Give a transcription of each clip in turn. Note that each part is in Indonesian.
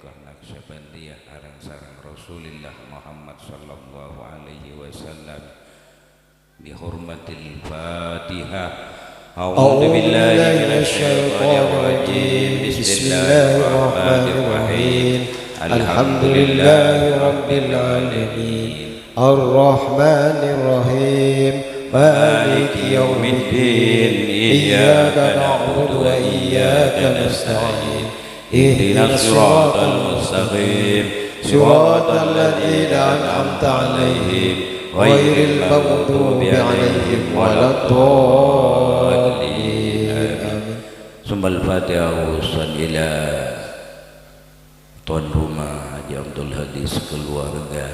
Tariqah Naqsyabandiyah arang sareng Rasulillah Muhammad sallallahu alaihi wasallam bihurmatil Fatihah. A'udzu billahi minasyaitonir rajim. Bismillahirrahmanirrahim. Alhamdulillahi rabbil alamin. Ar-Rahmanir Rahim. Maliki yaumiddin. Iyyaka na'budu wa iyyaka nasta'in. Ihdinas siratal mustaqim. Siratal ladzina an'amta 'alaihim ghairil maghdubi 'alaihim waladdallin. Amin. Sumbal Fatihah usan ila Tuan Rumah Haji Abdul Hadis keluarga.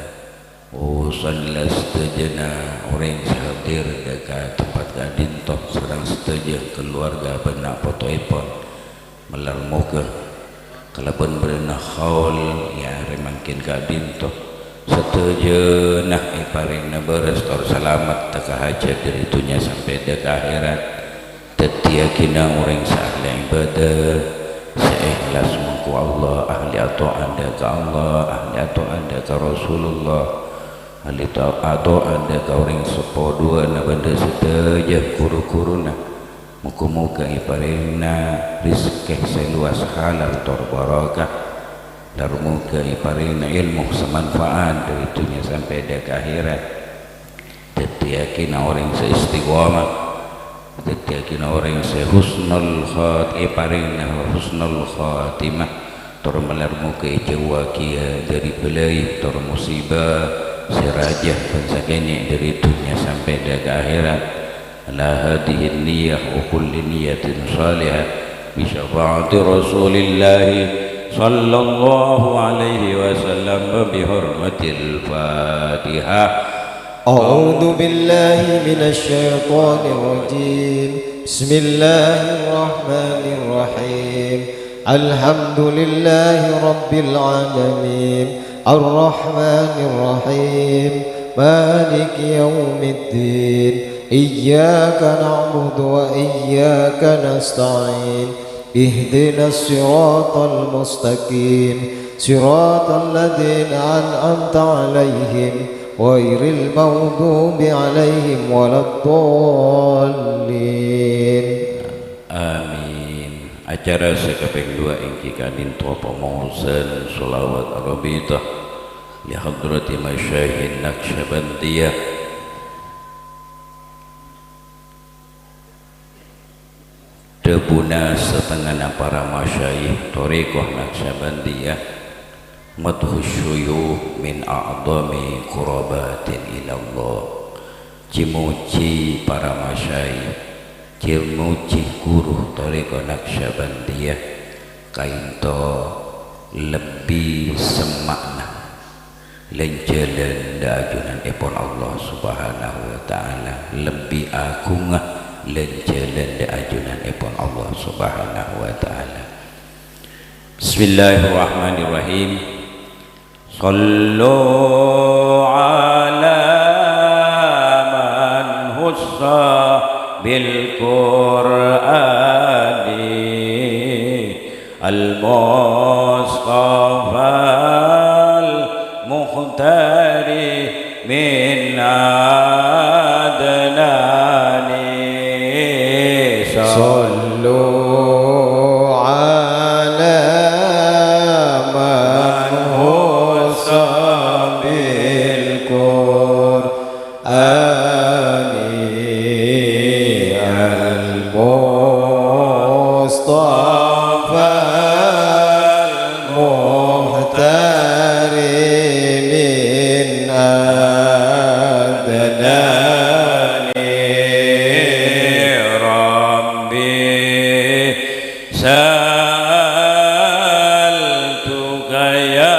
Usan ila setejana orang hadir dekat tempat kadintoh serang seteja keluarga benak fotoipon melar moga kalaupun berenah haul ya remangkin kadintoh seteja nah iparina berestor selamat tak hajat dari itunya sampai dek akhirat tetiakina orang saleh ibadah seikhlas mengku Allah ahli atau anda ke Allah ahli atau anda ke Rasulullah ahli atau anda ke orang sepo dua na benda seteja kuru-kuruna muka-muka iparina rizki seluas halal terbarakah darmuka iparina ilmu semanfaat dari itunya sampai dek akhirat tetiakina orang seistiqamah tetiakina orang sehusnul iparina husnul khatimah termelar muka ijawakia dari belai termusibah serajah pensakanya dari dunia sampai dek akhirat ala hadihi niyah wa kulli niyatin salihah bi syafaati Rasulillah sallallahu alaihi wasallam bi hurmatil Fatihah. A'udzu billahi minasy syaithanir rajim. Bismillahirrahmanirrahim. Alhamdulillahi rabbil alamin. Ar-Rahmanir Rahim. Maliki yaumiddin. Iyyaka na'budu wa iyyaka nasta'in. Ihdinas siratal mustaqim. Siratal ladzina an'amta 'alaihim ghairil maghdubi 'alaihim waladdallin. Amin. Acara sekaping dua ingki kanin tua pemohon sholawat arabitah li hadrati masyayikh Naqsyabandiyah debuna setengah para masyayikh Tariqah Naqsyabandiyah madhu syuyukh min a'dami qurabatin ilallah cimuci para masyayikh cimuci guru Tariqah Naqsyabandiyah kainto lebih semakna lenjalan dajunan epon Allah subhanahu wa ta'ala lebih agungah lenjalan dajunan epon Allah subhanahu wa ta'ala. Bismillahirrahmanirrahim. Sallu ala man hussa bil Qur'ani al-Mustafa al-Mukhtari min adnani. Sallu ala man hussa bil Qur'ani al-Mustafa al-Muhtari min adnani. Rabbi sa'altuka ya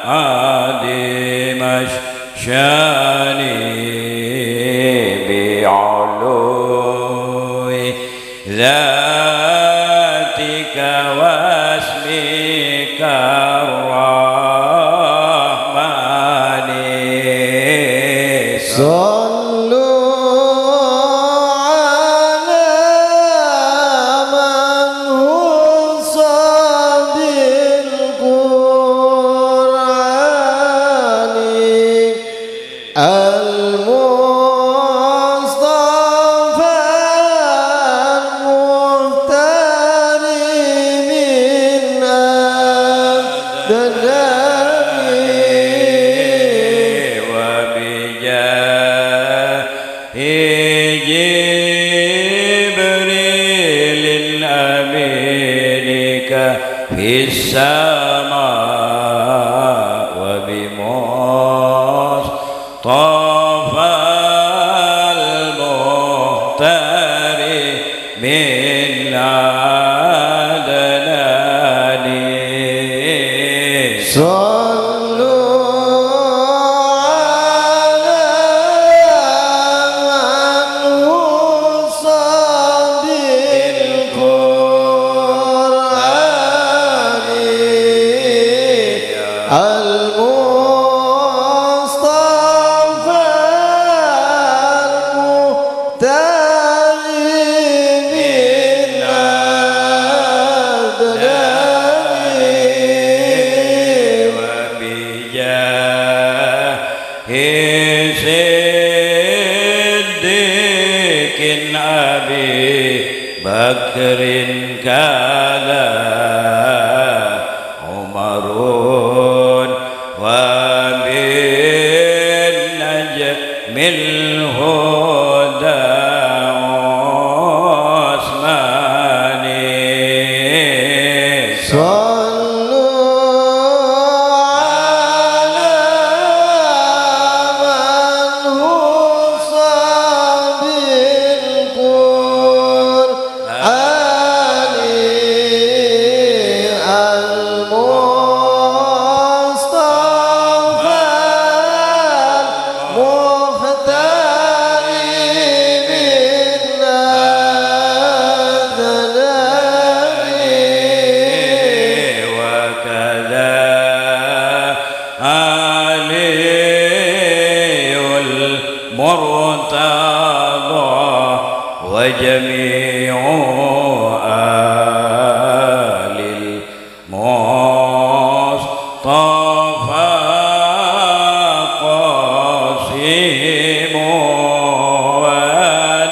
adimash syani bi'ului zatika wasmika ar-Rahmani. Sallu ala man hussa bil Qur'ani بكر كان عمر وبالنجم الهدى عثمان وجميع آل المصطفى قاسم والداني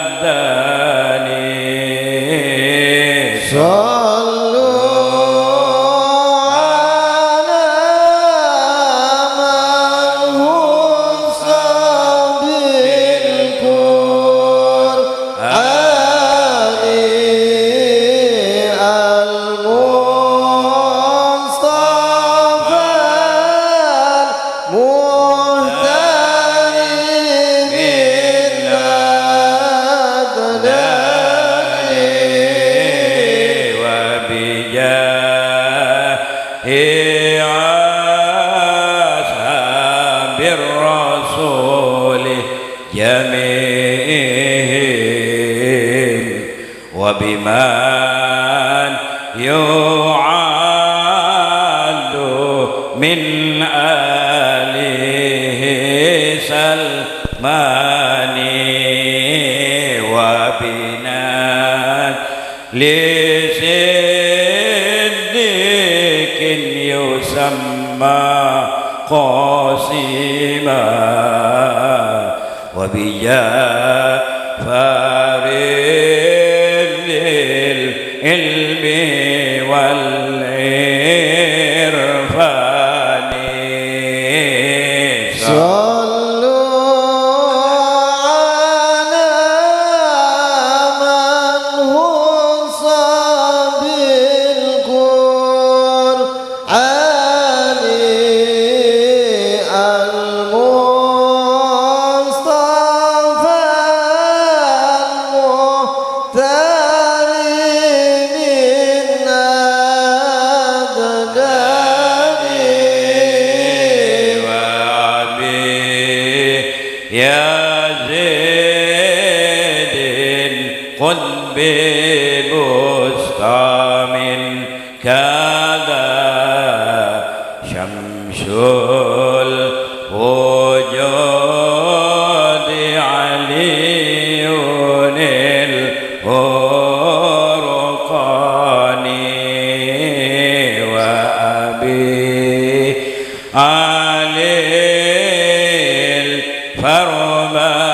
جميعهم وبمن يعاد من آله سلمان وبنان لصديق يسمى قاسما وبجعفر للعلم والعرفان بمستعم كذا شمس الوجود علي الفرقاني وأبي علي الفرمادي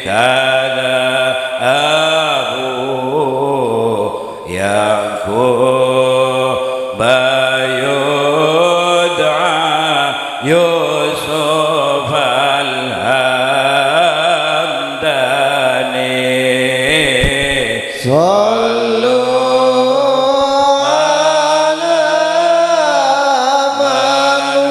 كذا يعقوب يدعى يوسف الهمداني صلوا على من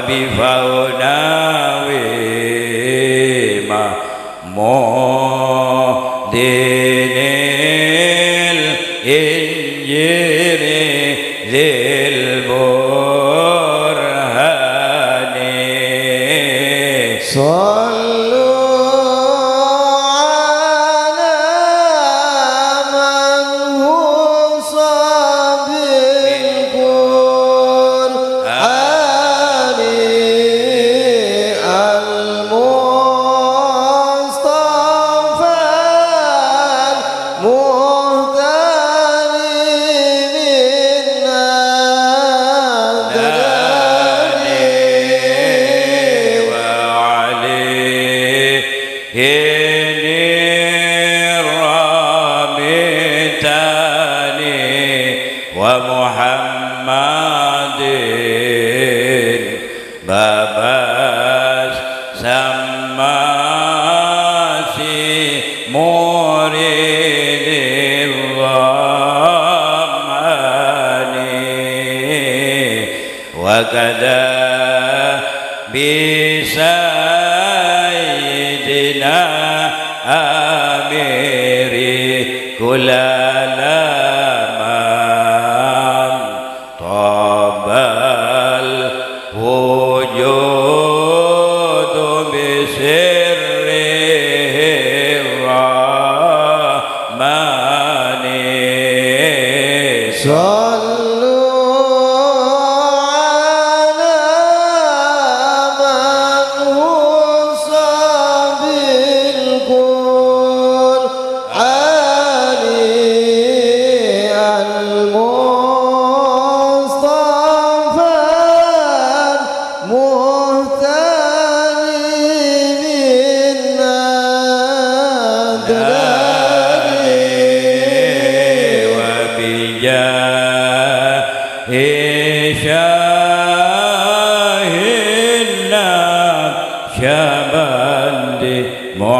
وبفونا وما دين الإنجيل ذي البرهان ومحمد باباس سماسي مريد الضمان وكذا بسيدنا أمير كل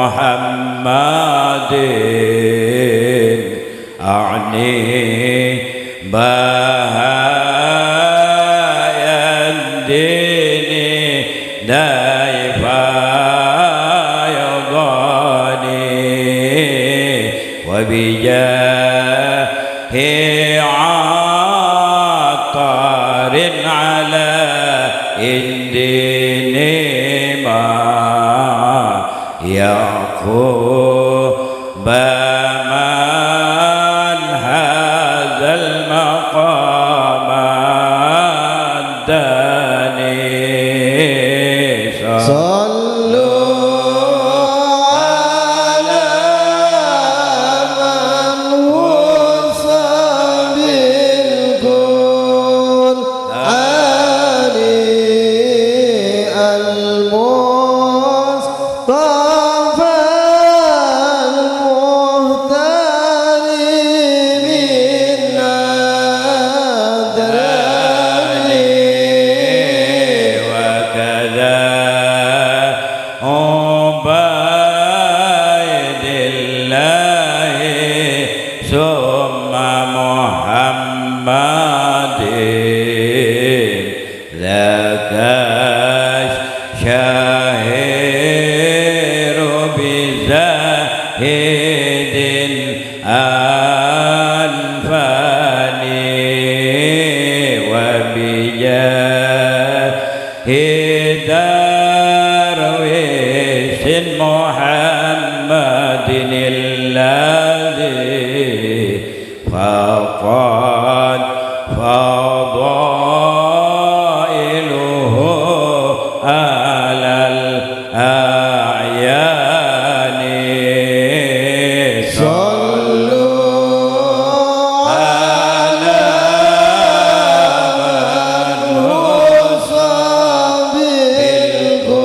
محمد أعني بهايا الدين نايفا يضاني وبجاه عطار على الدين ما يعقوب من هذا المقام الداني ثم محمد ذاك الشهير بزاهد أنفاني وبجاه درويش محمد الذي فقد فضائله على الأعيان صلوا على من وصى بالقرآن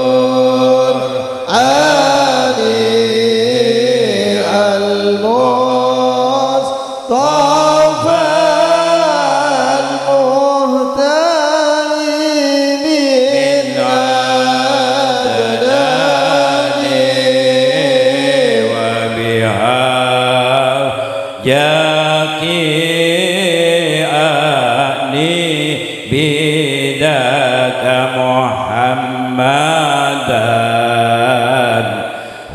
المصطفى جاكي أني بذاك محمد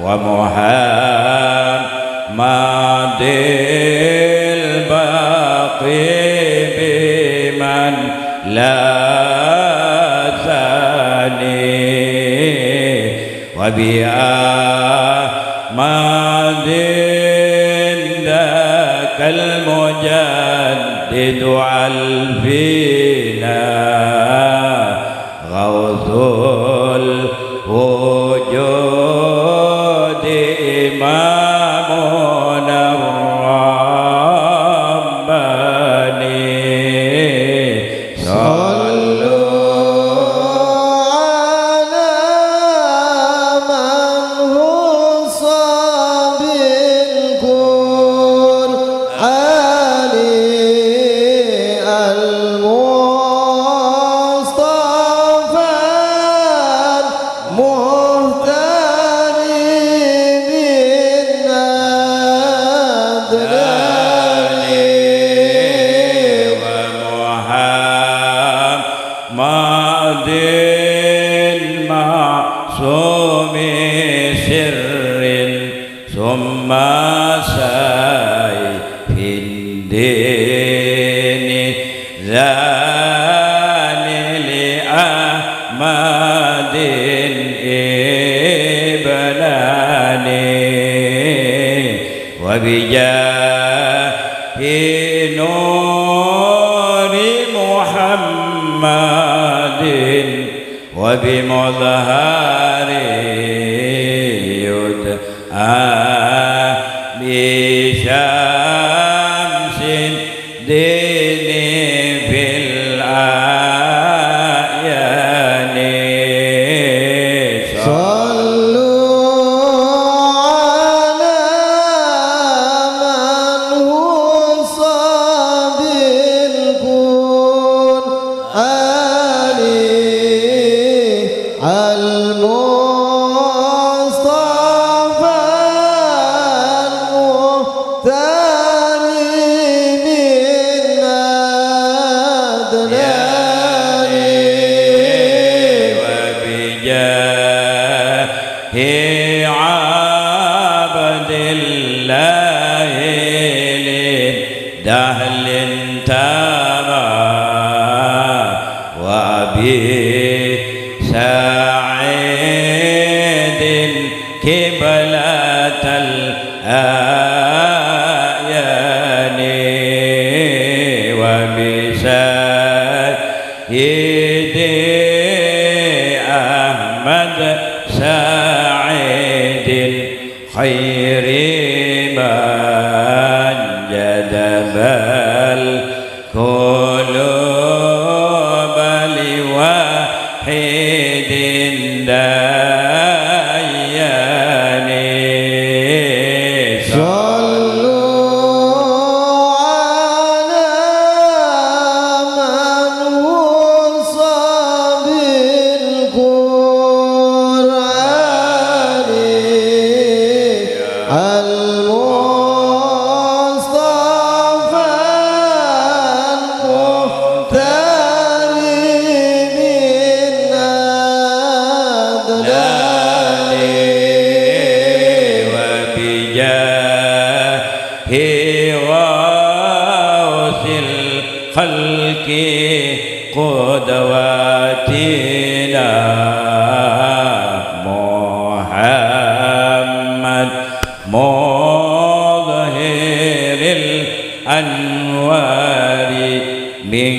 ومحمد الباقي بمن لا ثاني وبأحمد ذاك المجدد علفينا غوث الوجود إمامنا الرباني ثم سيف الدين ذاني لأحمد ابناني وبجاه نور محمد وبمظهر بشمس الدين في الأعيان صلوا على من هو صاب القرآن عبد الله للدهل ترى وأبي سعيد قبلة الأعيان وبسيد أحمد سعيد خير من جذب القلوب لواحد ديان صلوا على من وصى بالقرآن المصطفى المختار منا وبجاه غوث الخلق قدواتنا محمد مظهر الأنوار من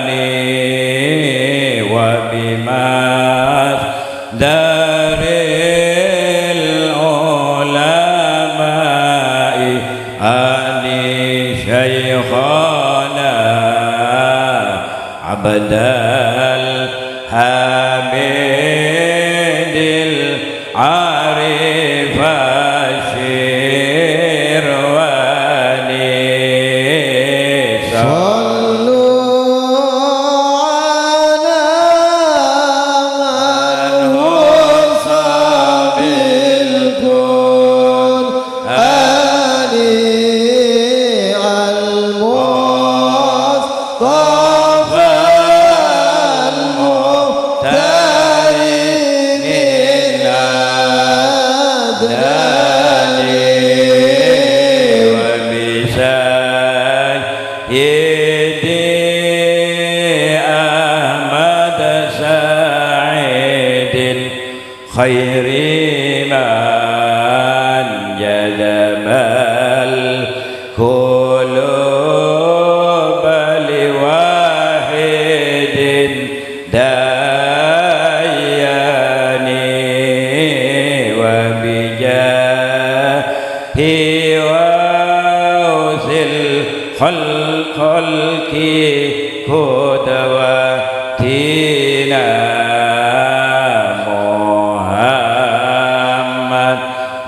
كدمانه وبمصدر العلماء آل شيخنا عبد الحميد العارف الشيرواني صلوا على من هو خير من جذب القلوب لواحد ديان وبجاه وأوس الخلق قدوتنا محمد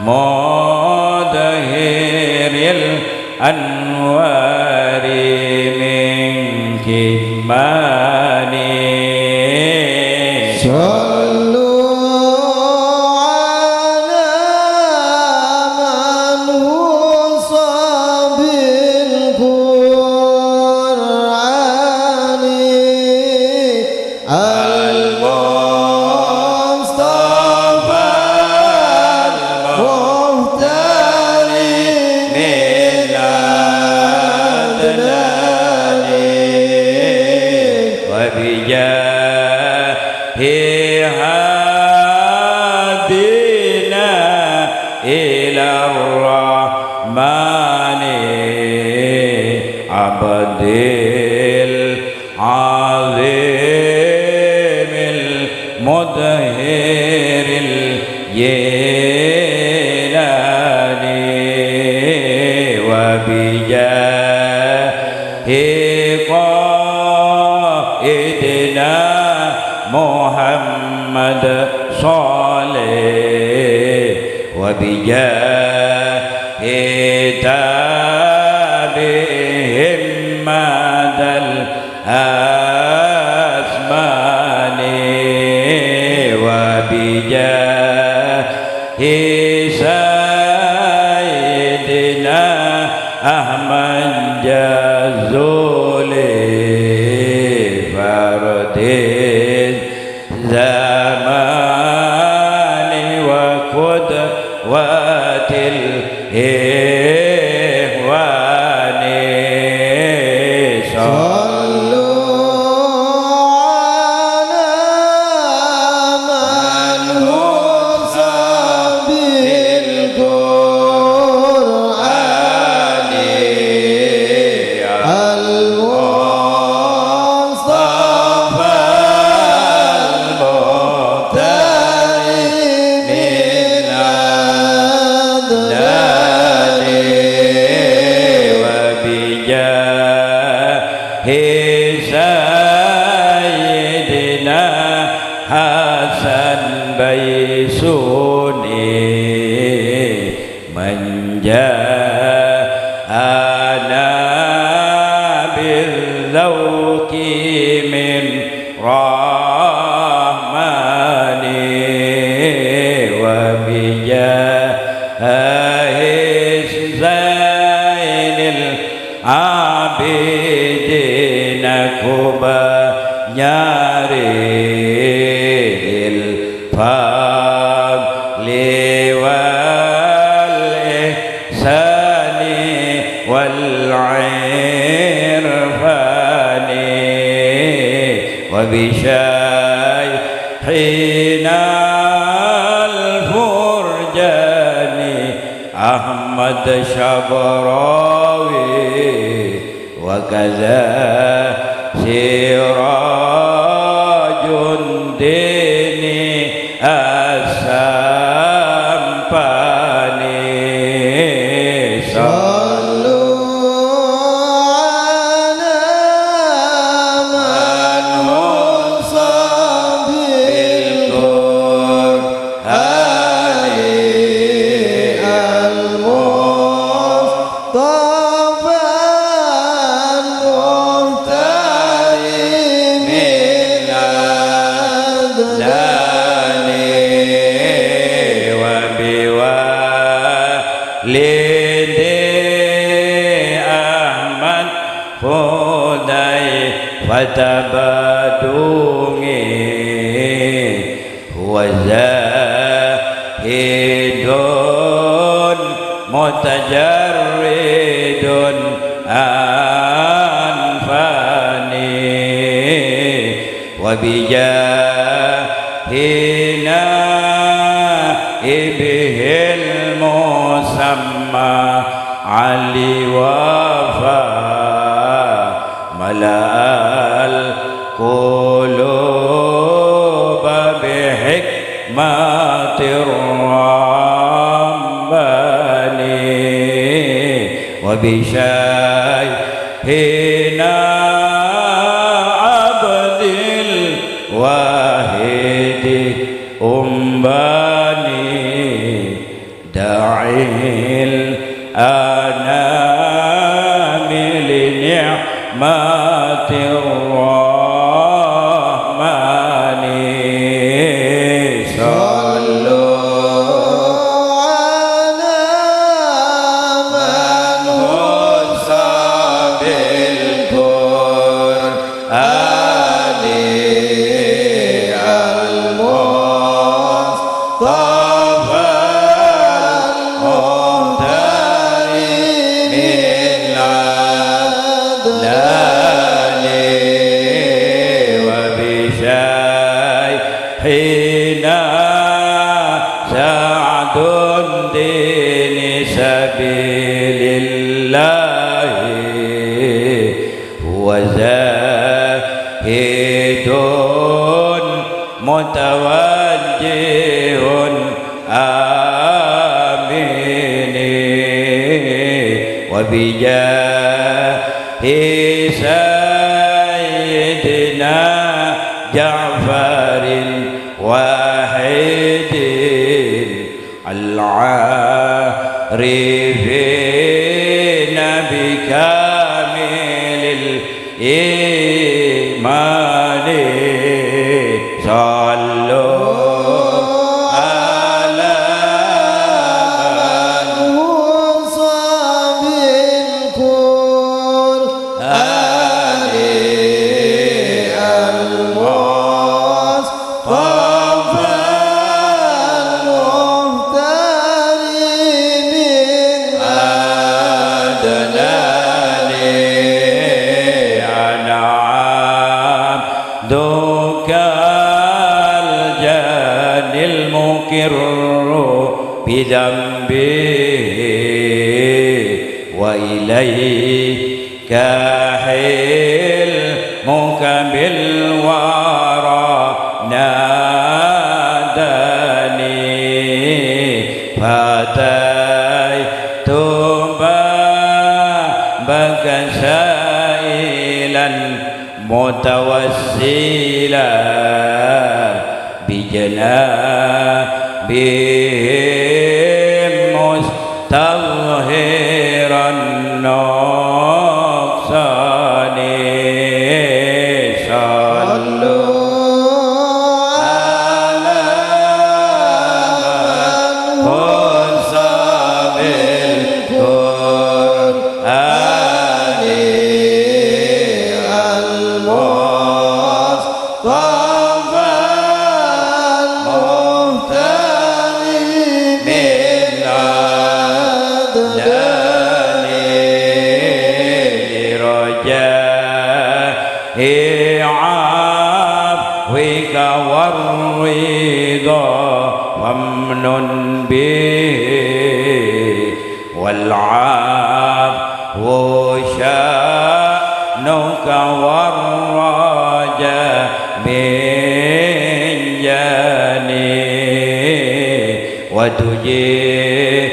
مظهر الأنوار من كتمانه عبد العظيم المظهر الجيلاني وبجاه قائدنا محمد صالح وبجاه تابعهم مدى الأزمان وبجاه سيدنا أحمد جزولي فرد الزمان وقدوة الإخوان سيدنا حسن بيسوني من جاءنا بالذوق من رحمني وبجاه زين العابدين كبا nyari الفضل والإحسان والعرفان وبشيخنا الفرجان أحمد شبراوي وكذا سراج ديني السمباني صلوا على من وصف بالقرآن المصطفى Ahmad Hudai Fatabadungi Wazahidun Mutajarridun Anfani Wabijahina نائبه المسمى علي وفا ملأ القلوب بحكمة الرباني وبشيخنا عبد الواحد أمباني داعي الأنام لنعمة الرحمن صلوا على من خص بالقرآن المصطفى حينا سعد دين سبيل الله وزاهد متوجه آمين وبجاه سيدنا جعفر واحد العارفين بكامل الإيمان صلوا على من خص بالقرآن المصطفى المختار من أدنان أنا عبدك الجان المقر بذنبه وإليك حلمك بالورى ناداني فأتيت بابك سائلا متوسلا بجنابهم مستظهرا النقصان صلوا على من خص بالقرآن المصطفى المختار من أدنان لرجاء عفوك والرضا فامنن به والعفو شأنك والرجاء من جاني وتجيرني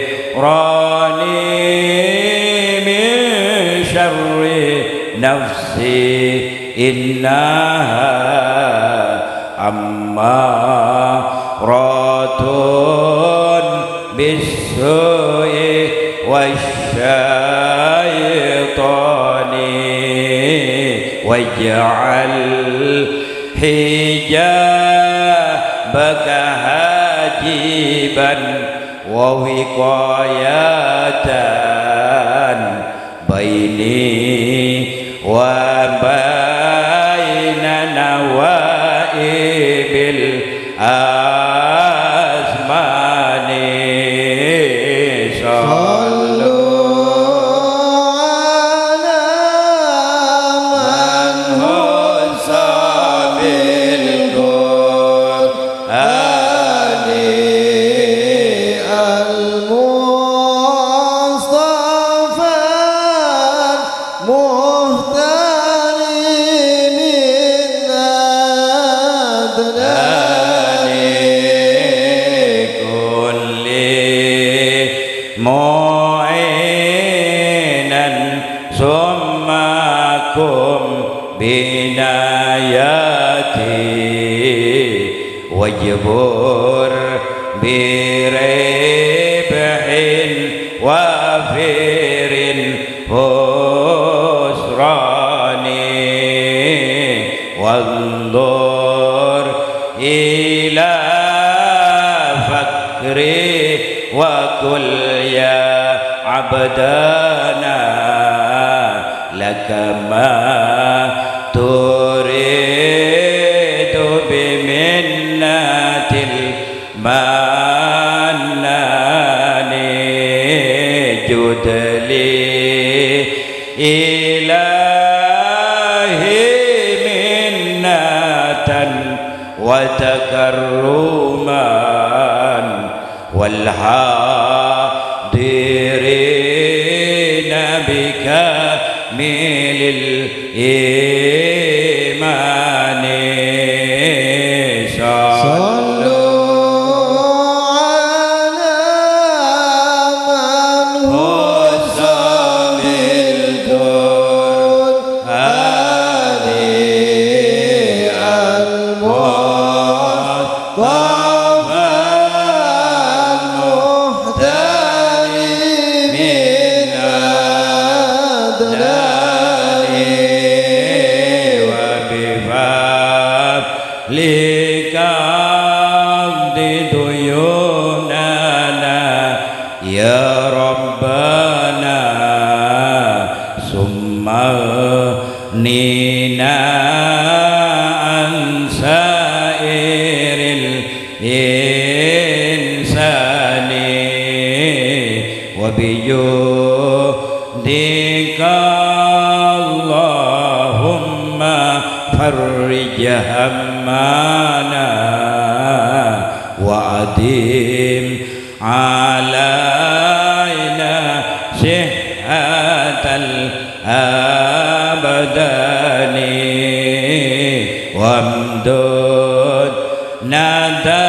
من شر نفسي إنها أمارة بالسوء والشيطان واجعل حجابك هاجبا ووقاية بيني وبين نوائب الأزمان صلوا على من خص بالقرآن واجبر بربح وافر خسران وانظر إلى فكري وكل يا عبدنا لك ما تريد بمنة المنان جد لي إلهي منة وتكرما والحاضرين بكامل الإيمان نينا عن سائر الإنسان وبجودك اللهم فرج همنا وأديم علينا صحة الأبدان وامدد نداك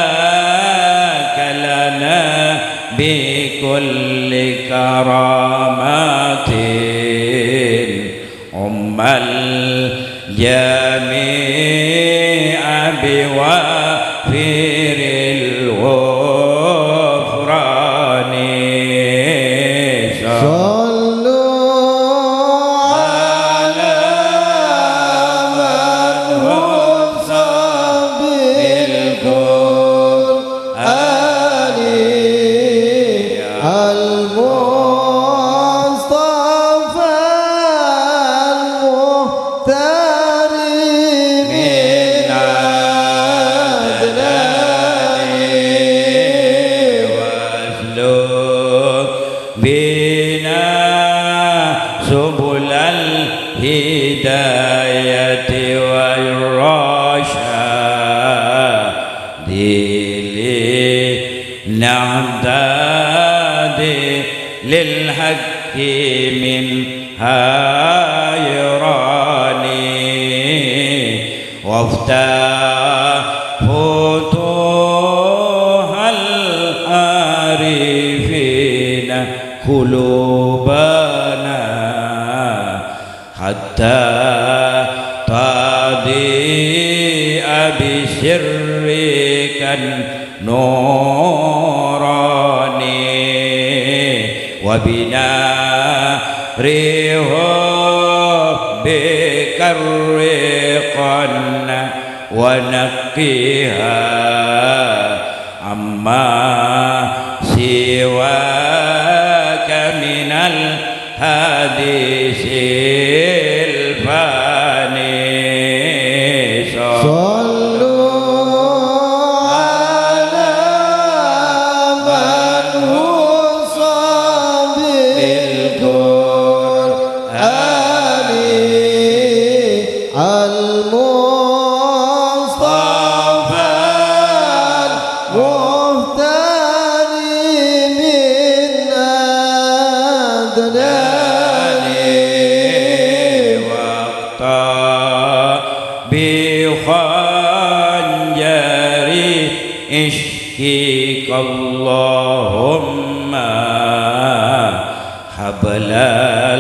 لنا بكل كرامات الجميع بوافر الغفران سبل الهداية والرشاد لنعتاد للحق من حيران وافتح فتوح العارفين قلوبنا حتى تضيء بسرك النوران وبنار حبك الرقن ونقيها عما سواك من الحديث الفاني بخنجري اشكيك اللهم حبل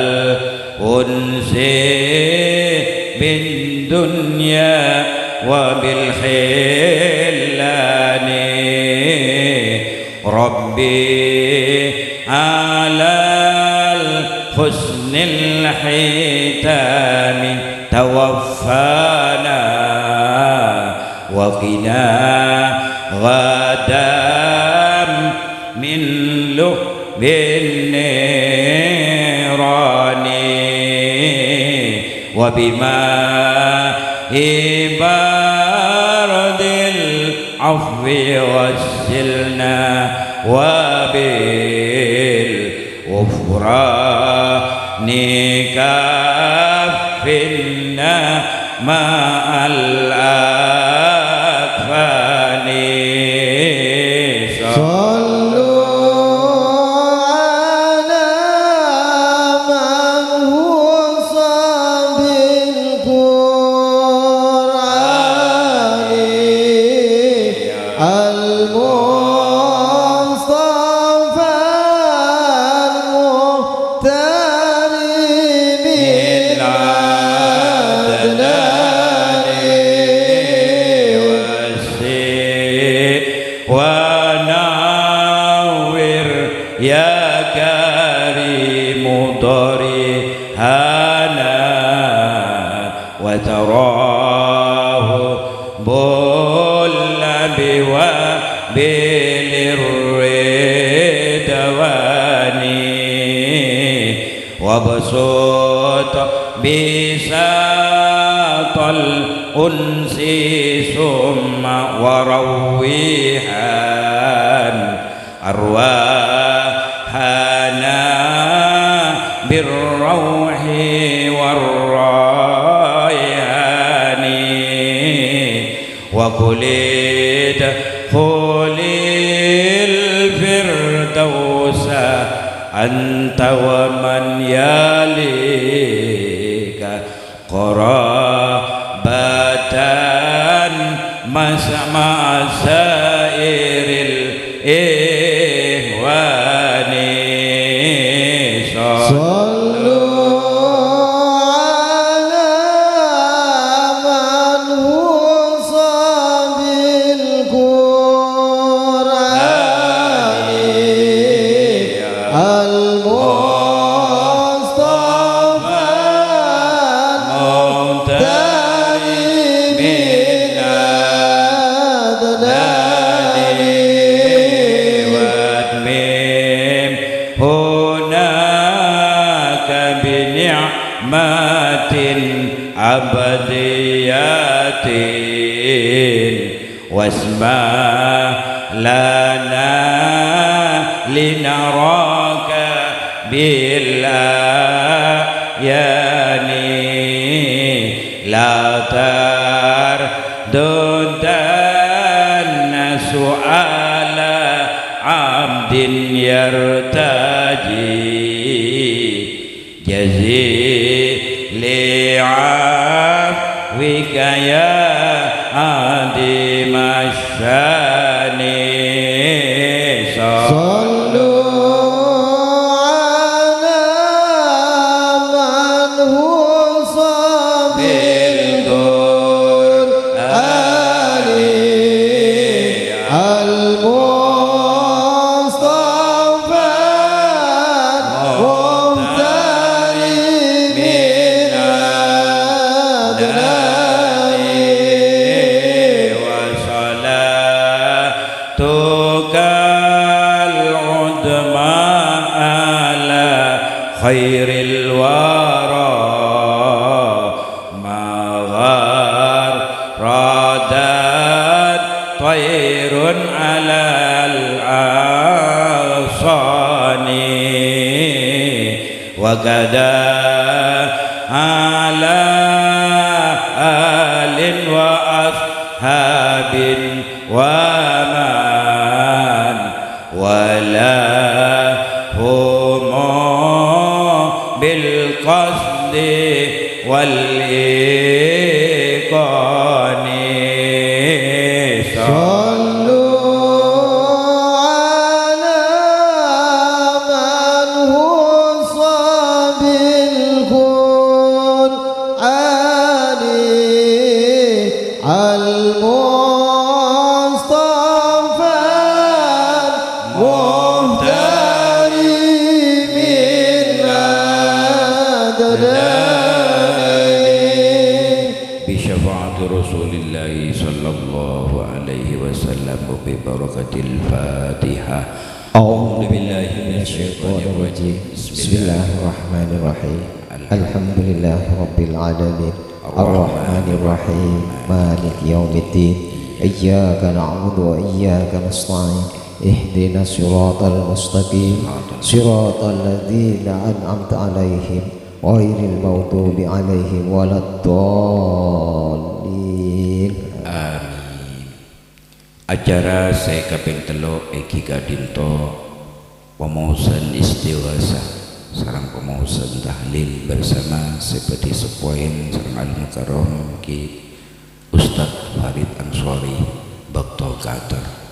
الأنس بالدنيا وبالحلال ربي على الحسن الختام توفانا وقنا غدا من لهب النيران وبماء برد العفو غسلنا وبالغفران كفنا مع الأكفان يا كريم ضريحنا وتراه بل بالردوان وبسط بساط الأنس ثم ورويحا أرواحنا بالروح والريحان وقل ادخل الفردوس أنت ومن يليك قرابة مع سائر الإخوان أبديات واسمع لنا لنراك بالآيان لا ترددن سؤال عبد يرتجي جزيل عفوك يا عظيم الشان خير الورى ما غردت طير على الأغصان وكذا على آل وأصحاب ومن ولا بالقصد والإيقان الله صلى الله عليه وسلم ببركة الفاتحة. أعوذ بالله من الشيطان الرجيم. بسم الله الرحمن الرحيم. الحمد لله رب العالمين الرحمن الرحيم مالك يوم الدين إياك نعبد وإياك نستعين اهدنا الصراط المستقيم صراط الذين أنعمت عليهم غير المغضوب عليهم ولا الضالين. Amin. Acara saya kaping telu Eki Kadinto pemuusan istighasa sareng pemuusan tahlil bersama seperti sepoin sareng al-mukarram Ki Ustadz Farid Ansori Bakto Qatar.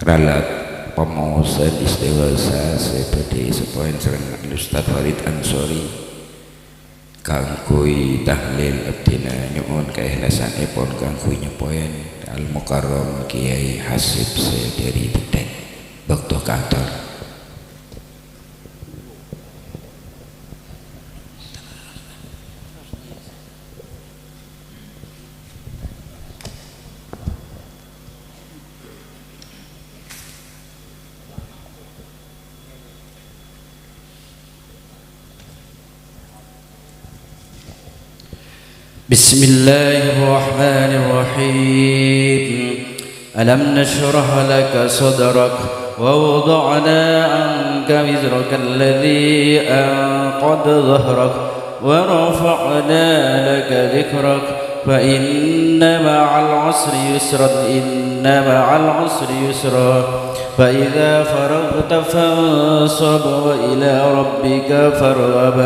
Ralat pemuusan istighasa seperti sepoin sareng Ustadz Farid Ansori kangkui tahlil abdina nyuun keikhlasanipun kangkui nyepoin al-mukarram Kiai Hasib Sederi Bedeng Bakto Qatar. بسم الله الرحمن الرحيم. ألم نشرح لك صدرك ووضعنا عنك وزرك الذي أنقض ظهرك ورفعنا لك ذكرك فإن مع العسر يسرا إن مع العسر يسرا فإذا فرغت فانصب وإلى ربك فارغب.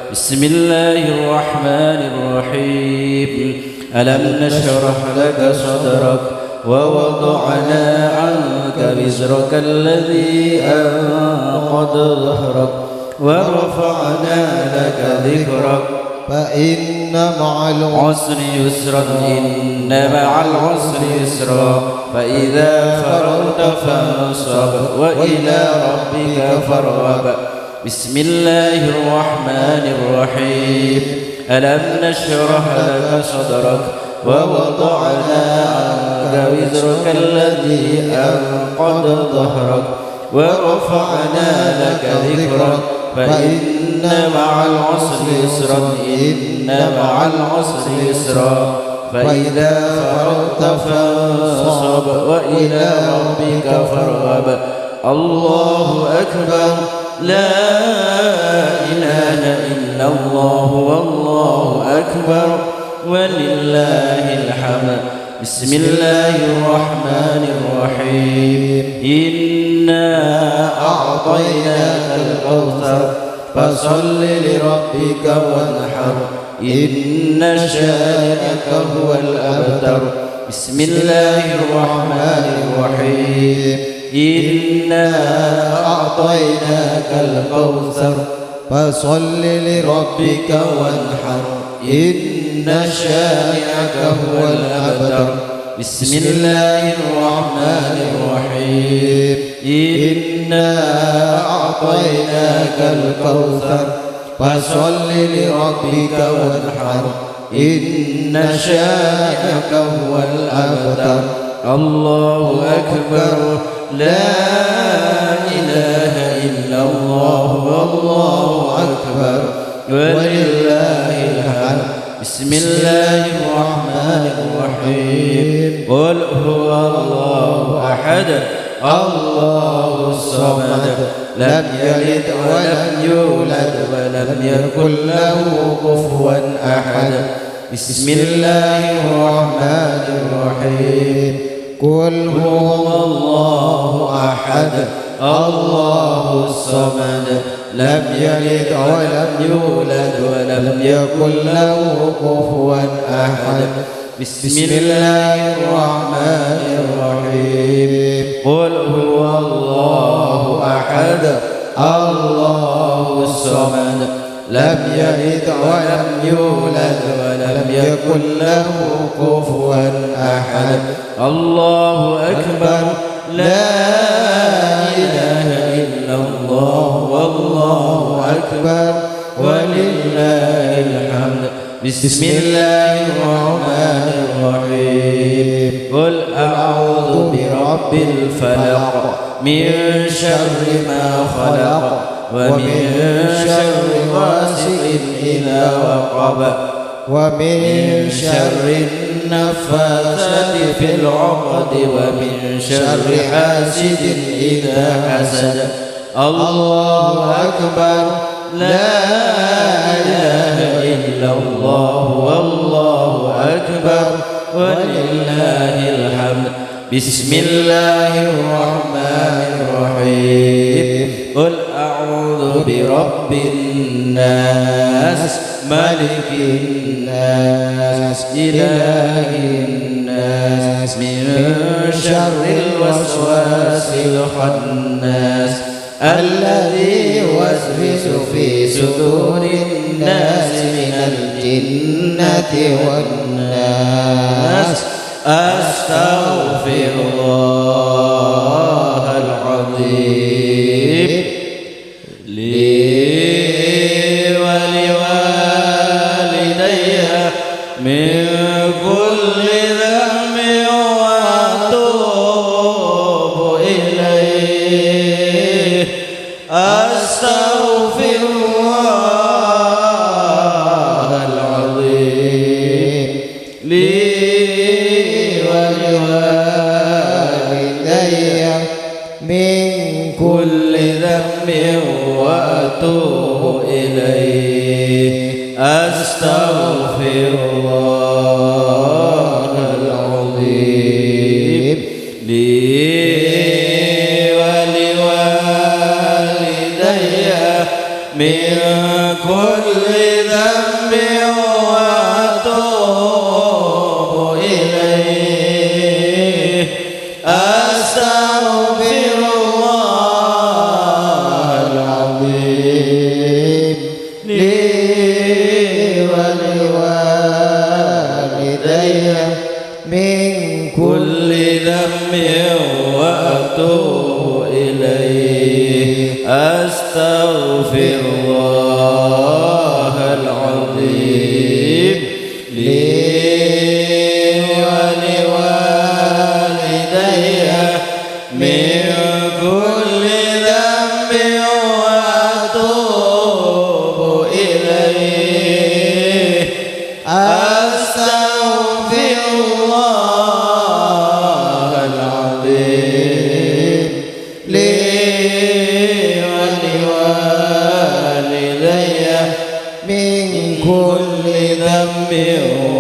بسم الله الرحمن الرحيم. ألم نشرح لك صدرك ووضعنا عنك وزرك الذي أنقض ظهرك ورفعنا لك ذكرك فإن مع العسر يسرا إن مع العسر يسرا فإذا فرغت فانصب وإلى ربك فارغب. بسم الله الرحمن الرحيم. ألم نشرح لك صدرك ووضعنا عنك وزرك الذي أنقض ظهرك ورفعنا لك ذكرك فإن مع العسر يسرا إن مع العسر يسرا فإذا فرغت فانصب وإلى ربك فارغب. الله أكبر لا إله إلا الله والله أكبر ولله الحمد. بسم الله الرحمن الرحيم. إنا أعطيناك الكوثر فصل لربك وانحر إن شانئك هو الأبتر. بسم الله الرحمن الرحيم. إنا أعطيناك الكوثر فصل لربك وانحر إن شانئك هو الأبتر. بسم الله الرحمن الرحيم. إنا أعطيناك الكوثر فصل لربك وانحر إن شانئك هو الأبتر. الله أكبر لا إله إلا الله والله أكبر ولله الحمد. بسم الله الرحمن الرحيم. قل هو الله أحد الله الصمد لم يلد ولم يولد ولم يكن له كفوا أحد. بسم الله الرحمن الرحيم. قل هو الله أحد الله الصمد لم يلد ولم يولد ولم يكن له كفوا أحد بسم الله الرحمن الرحيم قل هو الله أحد الله الصمد لم يلد ولم يولد ولم يكن له كفوا أحد الله أكبر لا إله إلا الله والله أكبر ولله الحمد بسم الله الرحمن الرحيم قل أعوذ برب الفلق من شر ما خلق ومن شر غاسق إذا وقب ومن شر النفاثات في العقد ومن شر حاسد إذا حسد الله أكبر لا إله إلا الله والله أكبر ولله الحمد بسم الله الرحمن الرحيم قل أعوذ برب الناس ملك الناس إله الناس من شر الوسواس الخناس الذي يوسوس في صدور الناس من الجنة والناس أستغفر الله العظيم لي ولوالدي من كل ذنب وأتوب إليه أستغفر الله العظيم لي ولوالدي من كل ذنب وأتوب إليه أستغفر الله العظيم لي ولوالدي من كل ذنب وأتوب إليه أستغفر الله العظيم لي ولوالدي من كل ذنب وأتوب إليه أستغفر الله العظيم لي ولوالدي من كل ذنب وأتوب إليه أستغفر الله العظيم لي ولوالدي من كل ذنب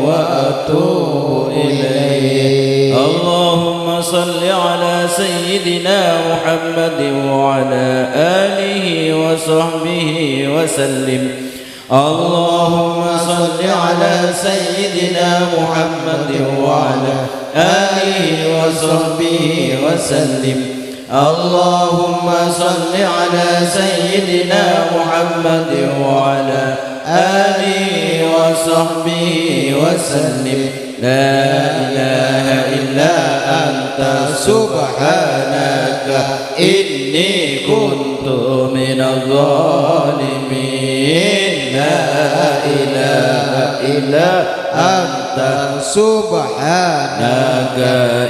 وأتوب إليه اللهم صل على سيدنا محمد وعلى آله وصحبه وسلم اللهم صل على سيدنا محمد وعلى آله وصحبه وسلم اللهم صل على سيدنا محمد وعلى آله وصحبه وسلم لا إله إلا أنت سبحانك إني كنت من الظالمين لا إله إلا أنت سبحانك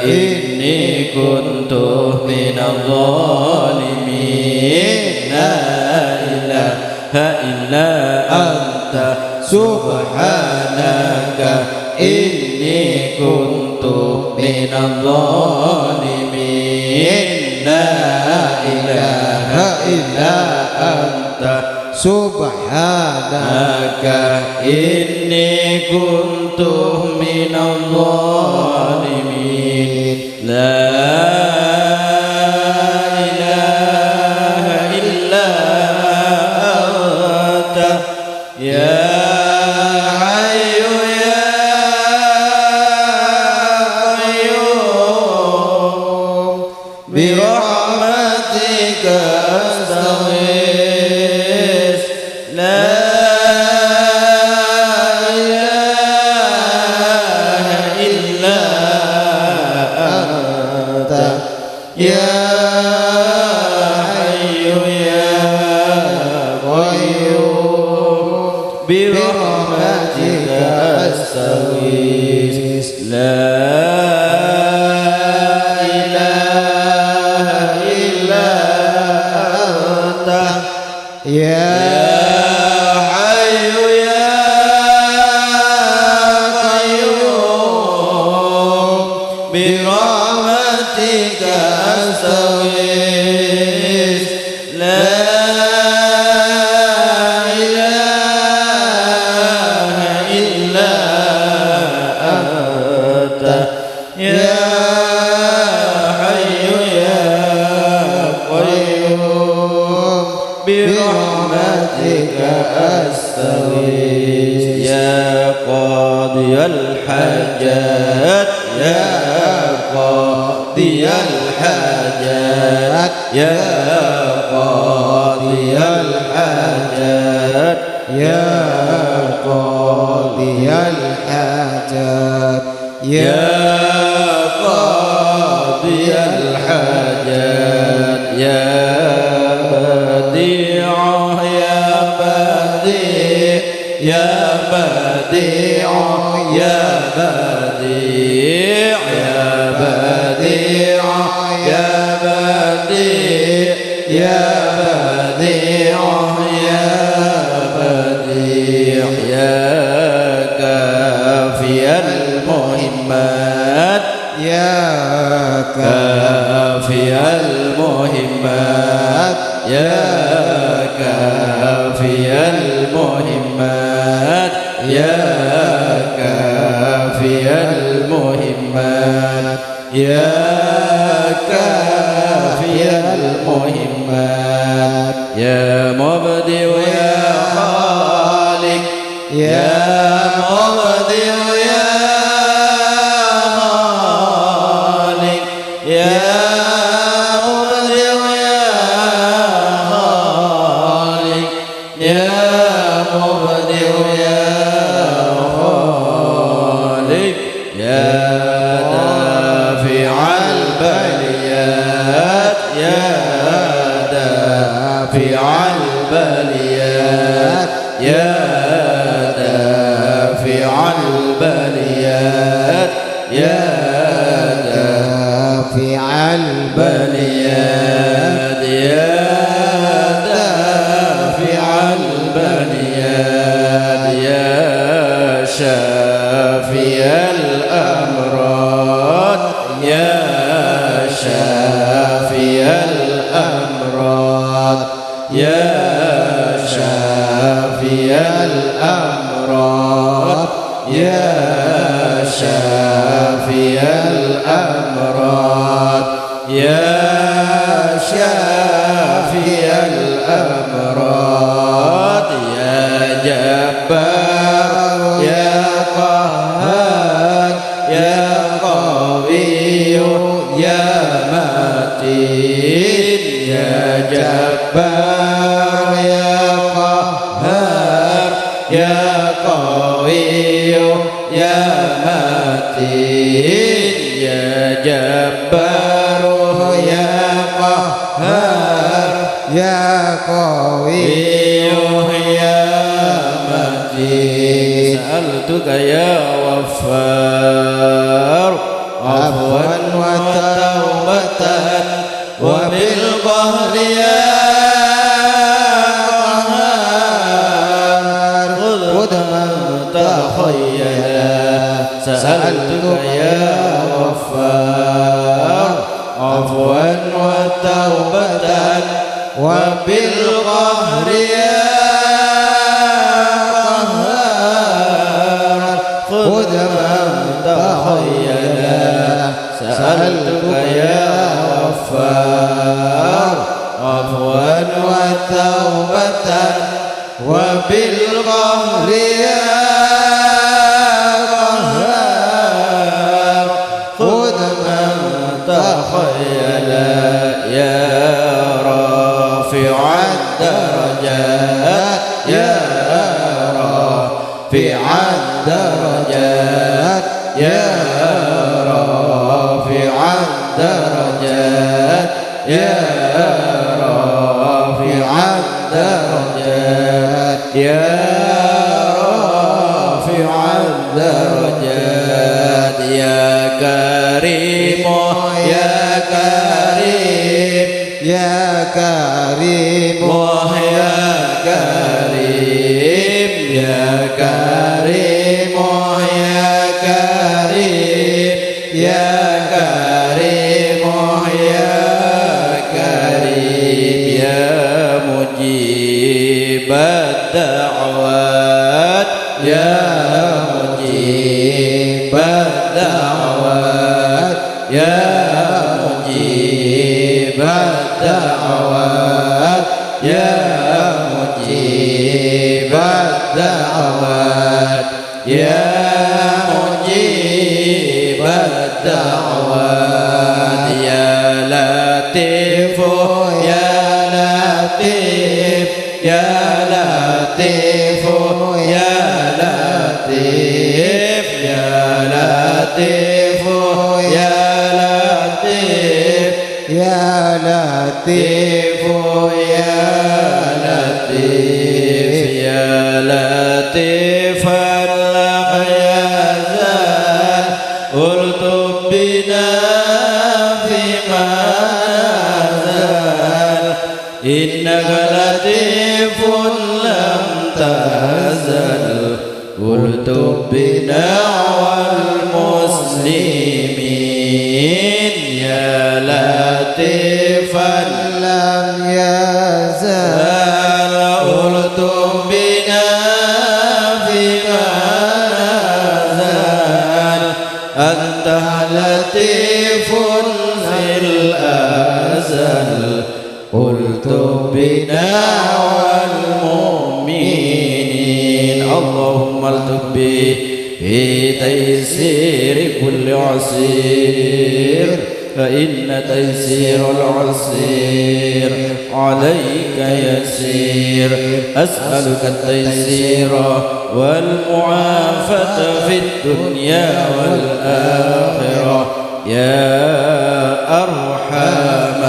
إني كنت من الظالمين لا إله إلا أنت سبحانك إني كنت من الظالمين لا إله إلا أنت سبحانك إني كنت من الظالمين لا إله إلا يا حي يا قيوم برحمتك أستغيث لا يا حي يا قيوم برحمتك أستغيث لا إله إلا أنت يا حي يا قيوم برحمتك أستغيث لا إله إلا أنت يا حي يا قيوم برحمتك أستغيث يا قاضي الحاجات يا قاضي الحاجات يا قاضي الحاجات يا قاضي الحاجات يا قاضي الحاجات يا بديع يا بديع يا بديع يا بديع يا بديع يا بديع يا بديع يا بديع يا كافي المهمات يا كافي المهمات يا كافي المهمات يا كافي المهمات يا كافي المهمات يا مبدئ يا خالق يا مبدئ يا خالق يا مبدئ يا خالق يا مبدئ يا خالق يا دافع البليات يا دافع البليات يا دافع البليات يا دافع البليات يا دافع البليات يا شافي الأمراض يا شافي الأمراض يا شافي الأمراض يا شافي الأمراض يا شافي الأمراض يا جبار يا قهار يا قوي يا متين يا جبار يا قهار يا قوي يا متين يا جبار يا قهار يا قوي يا متين سألتك يا غفار عفوا وتوبة وبالقهر يا قهار خذ من تخيلا سألتك يا غفار عفوا وتوبة وبالقهر يا قهار خذ من تخيلا سألتك يا غفار عفوا وتوبة وبالقهر القهر يا قهار خذ من تخيل يا رافع الدرجات يا رافع الدرجات يا رافع الدرجات يا رافع الدرجات يا رافع الدرجات يا كريم يا كريم يا كريم يا كريم يا كريم يا كريم يا كريم يا كريم يا مجيب الدعوات يا مجيب الدعوات يا مجيب الدعوات يا مجيب الدعوات يا مجيب الدعوات يا لطيف يا لطيف يا لطيف يا لطيف يا لطيف يا لطيف يا لطيف يا لطيف يا لطيف لم يزال قلت بنا فيما زال إنك لطيف لم تزل قلت بنا والمسلمين يا لطيفا لم يزال قلت بنا فيما زال أنت لطيف في الأزل قلت بنا والمؤمنين اللهم التف به في تيسير كل عسير فإن تيسير العسير عليك يسير أسألك التيسير والمعافاة في الدنيا والآخرة يا أرحم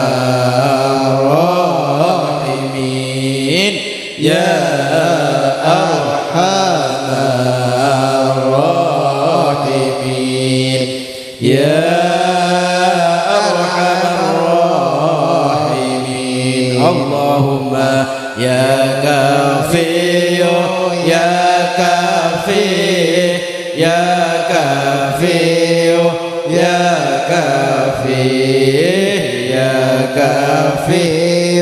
الراحمين يا أرحم الراحمين يا أرحم الراحمين اللهم يا كافي يا كافي يا كافي يا كافي يا كافي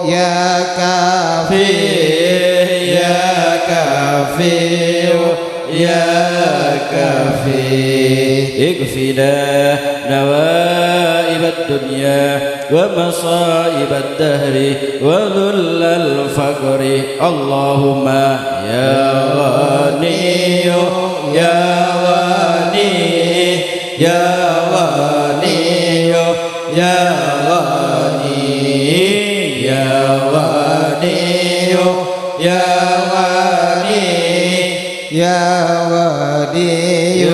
يا كافي يا كافي يا كافي اكفنا نوائب الدنيا ومصائب الدهر وذل الفقر اللهم يا غني يا غني يا غني يا غني يا غني يا غني يا ولي يا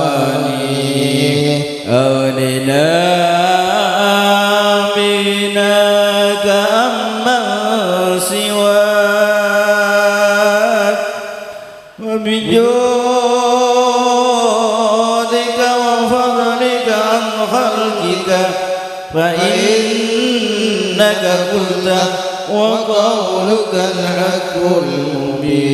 غني أغننا منك أمن سواك وبجودك وفضلك عن خلقك فإنك قلت وقولك الحق المبين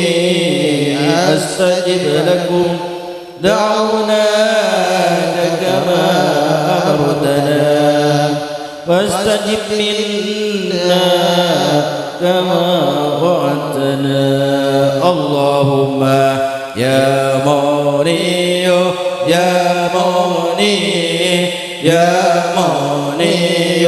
ادعوني أستجب لكم دعوناك كما أمرتنا واستجب منا كما وعدتنا اللهم يا مغني يا مغني يا مغني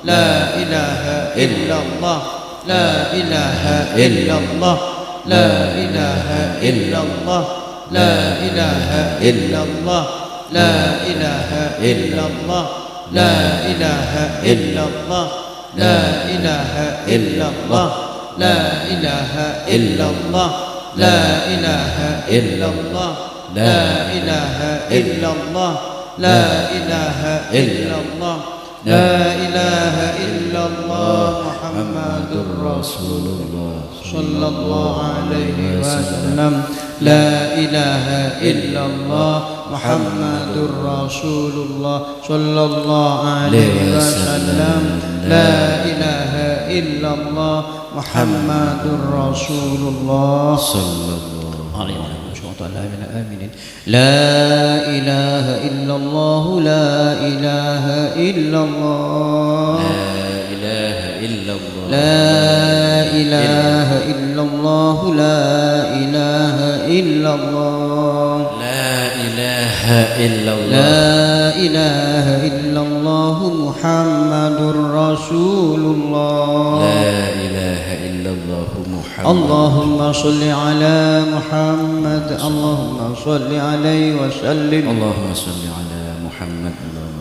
لا إله إلا الله لا إله إلا الله لا إله إلا الله لا إله إلا الله لا إله إلا الله لا إله إلا الله لا إله إلا الله لا إله إلا الله لا إله إلا الله لا إله إلا الله لا إله إلا الله لا إله إلا الله محمد رسول الله صلى الله عليه وسلم لا إله إلا الله محمد رسول الله صلى الله عليه وسلم لا إله إلا الله محمد رسول الله صلى الله عليه وسلم آمين لا إله إلا الله لا إله إلا الله لا إله إلا الله لا إله إلا الله لا إله إلا الله لا إله إلا الله محمد رسول الله لا إله إلا الله محمد اللهم صل على محمد اللهم صل عليه وسلم اللهم صل على محمد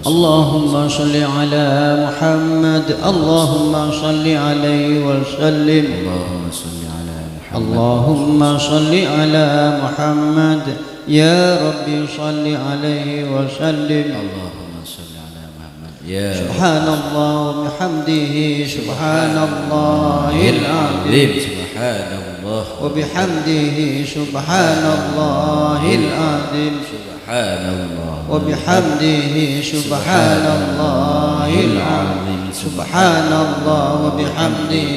اللهم صل على محمد اللهم صل عليه وسلم اللهم صل على محمد اللهم صل على محمد يا ربي صل عليه وسلم اللهم صل على محمد يا سبحان الله وبحمده سبحان الله العظيم سبحان الله وبحمده سبحان الله العظيم سبحان الله وبحمده سبحان الله العظيم سبحان الله وبحمده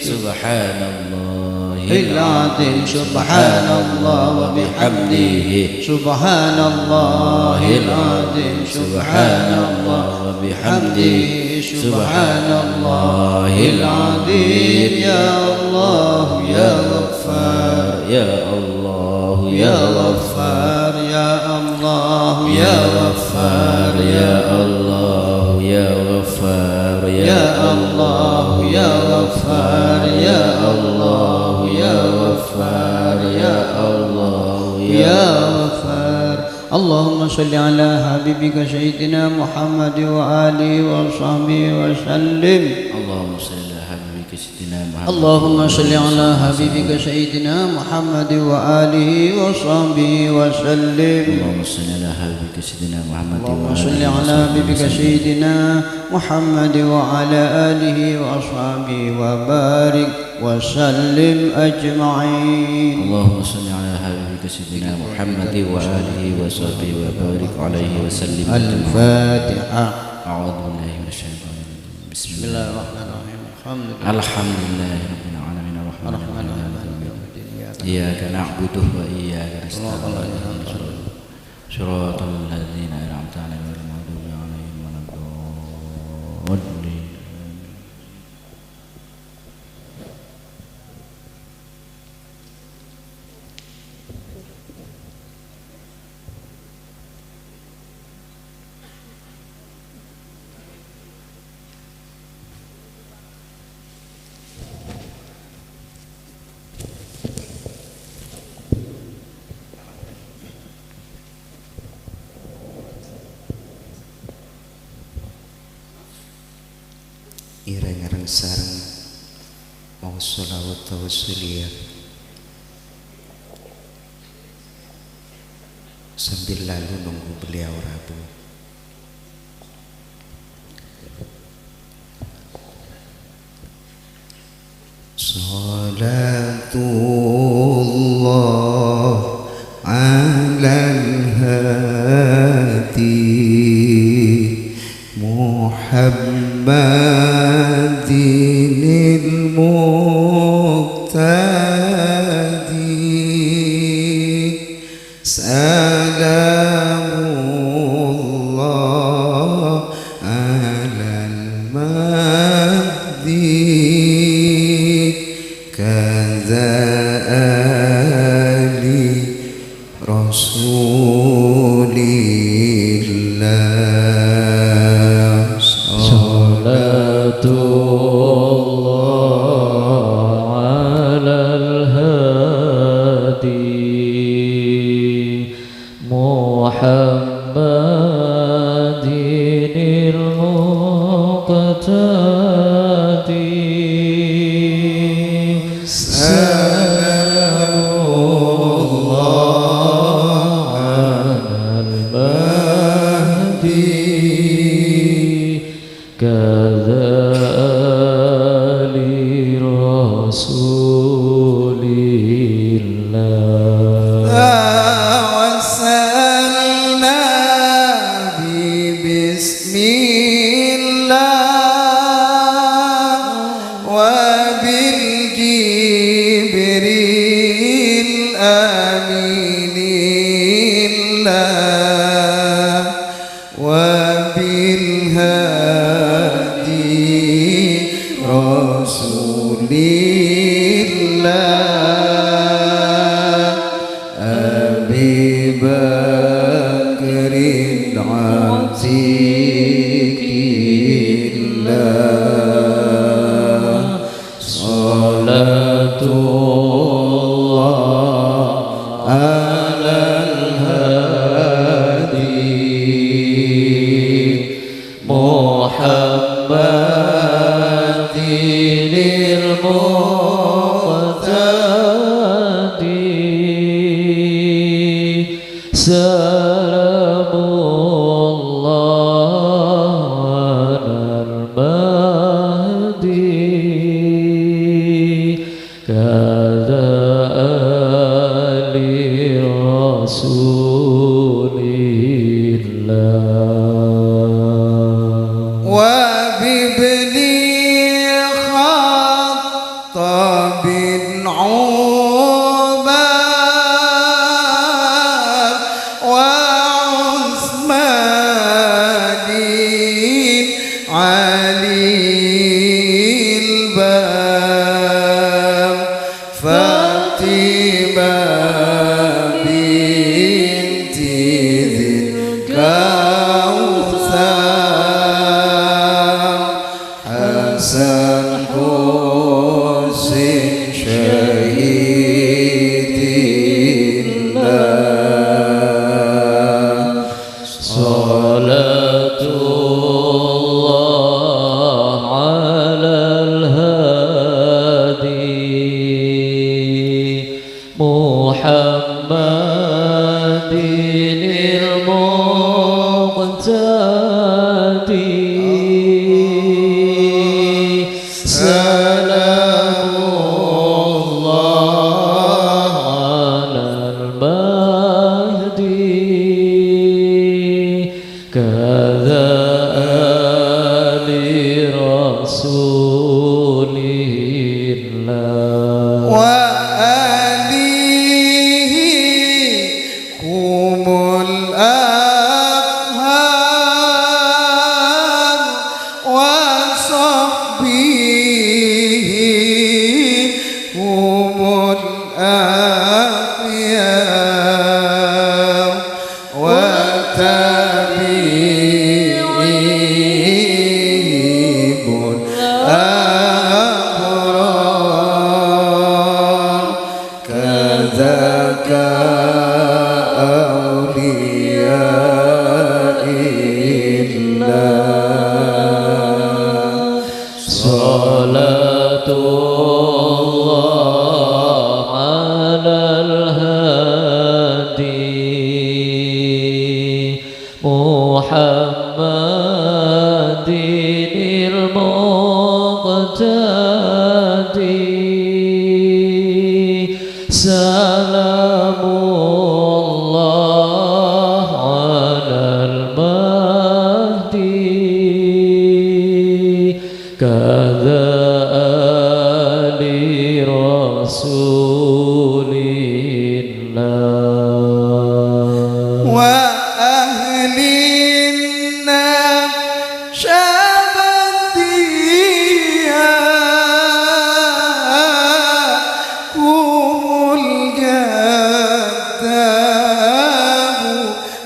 سبحان الله العظيم سبحان الله وبحمده سبحان الله العظيم سبحان الله وبحمده سبحان الله العظيم يا الله يا غفار يا الله يا غفار يا الله يا غفار يا الله يا غفار يا الله يا غفار يا الله يا غفار يا الله يا غفار اللهم صل على حبيبك سيدنا محمد وآله وصحبه وسلم اللهم صل على حبيبك سيدنا محمد اللهم صل على حبيبك سيدنا محمد وآله وصحبه وسلم اللهم صل على حبيبك سيدنا محمد اللهم صل على حبيبك سيدنا محمد وعلى آله وصحبه وبارك وسلم أجمعين اللهم صل على حبيبك سيدنا محمد وآله وصحبه وبارك عليه وسلم الفاتحة أعوذ بالله من الشيطان الرجيم بسم الله الرحمن الرحيم الحمد لله رب العالمين الرحمن الرحيم إياك نعبد وإياك نستعين صراط الذين أنعمت عليهم غير المغضوب عليهم ولا الضالين ireng-ireng sareng mau sholawat tawassuliyah sambil lalu nunggu beliau rabu. Salatullah alal hadi Muhammadinil muqtadi salamullah alal mahdi kaza ali rasulillah المقتدي سلام الله على المهدي كذا آل رسول الله وسلنا بسم الله وبالجبريل آمين الله وبالهادي رسول الله أبي بكر عتيق الله صلاة الله على الهادي محمد المقتدي سلام الله على المهدي كذا آل رسول الله وبابن خطاب عمر وعثمان علي الباب فاطمة بنت ذي الكوثر حسن حسين شهيد الله صلاة الله على الهادي محمد المقتدي سلام الله على المهدي كذا آل رسول الله وآله هم الأطهار وصحبه هم الأخيار وتابعيهم الأبرار كذاك أولياء الله صلاة الله على الهادي محمد المقتدي سلام الله على المهدي كذا آل رسول الله وأهل النشابندية هم الجذاب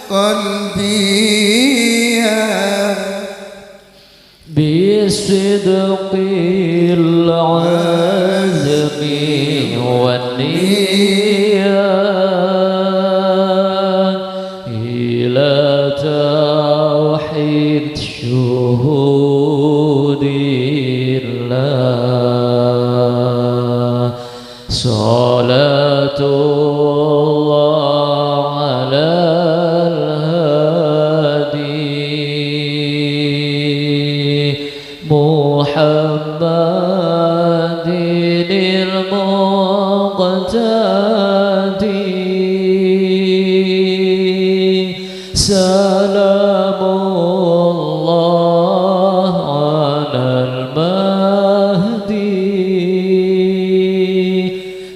قلبي بصدق العزم والنية إلى توحيد شهود وجود الله صلاة الله على الهادي محمد المقتدي سلام الله على المهدي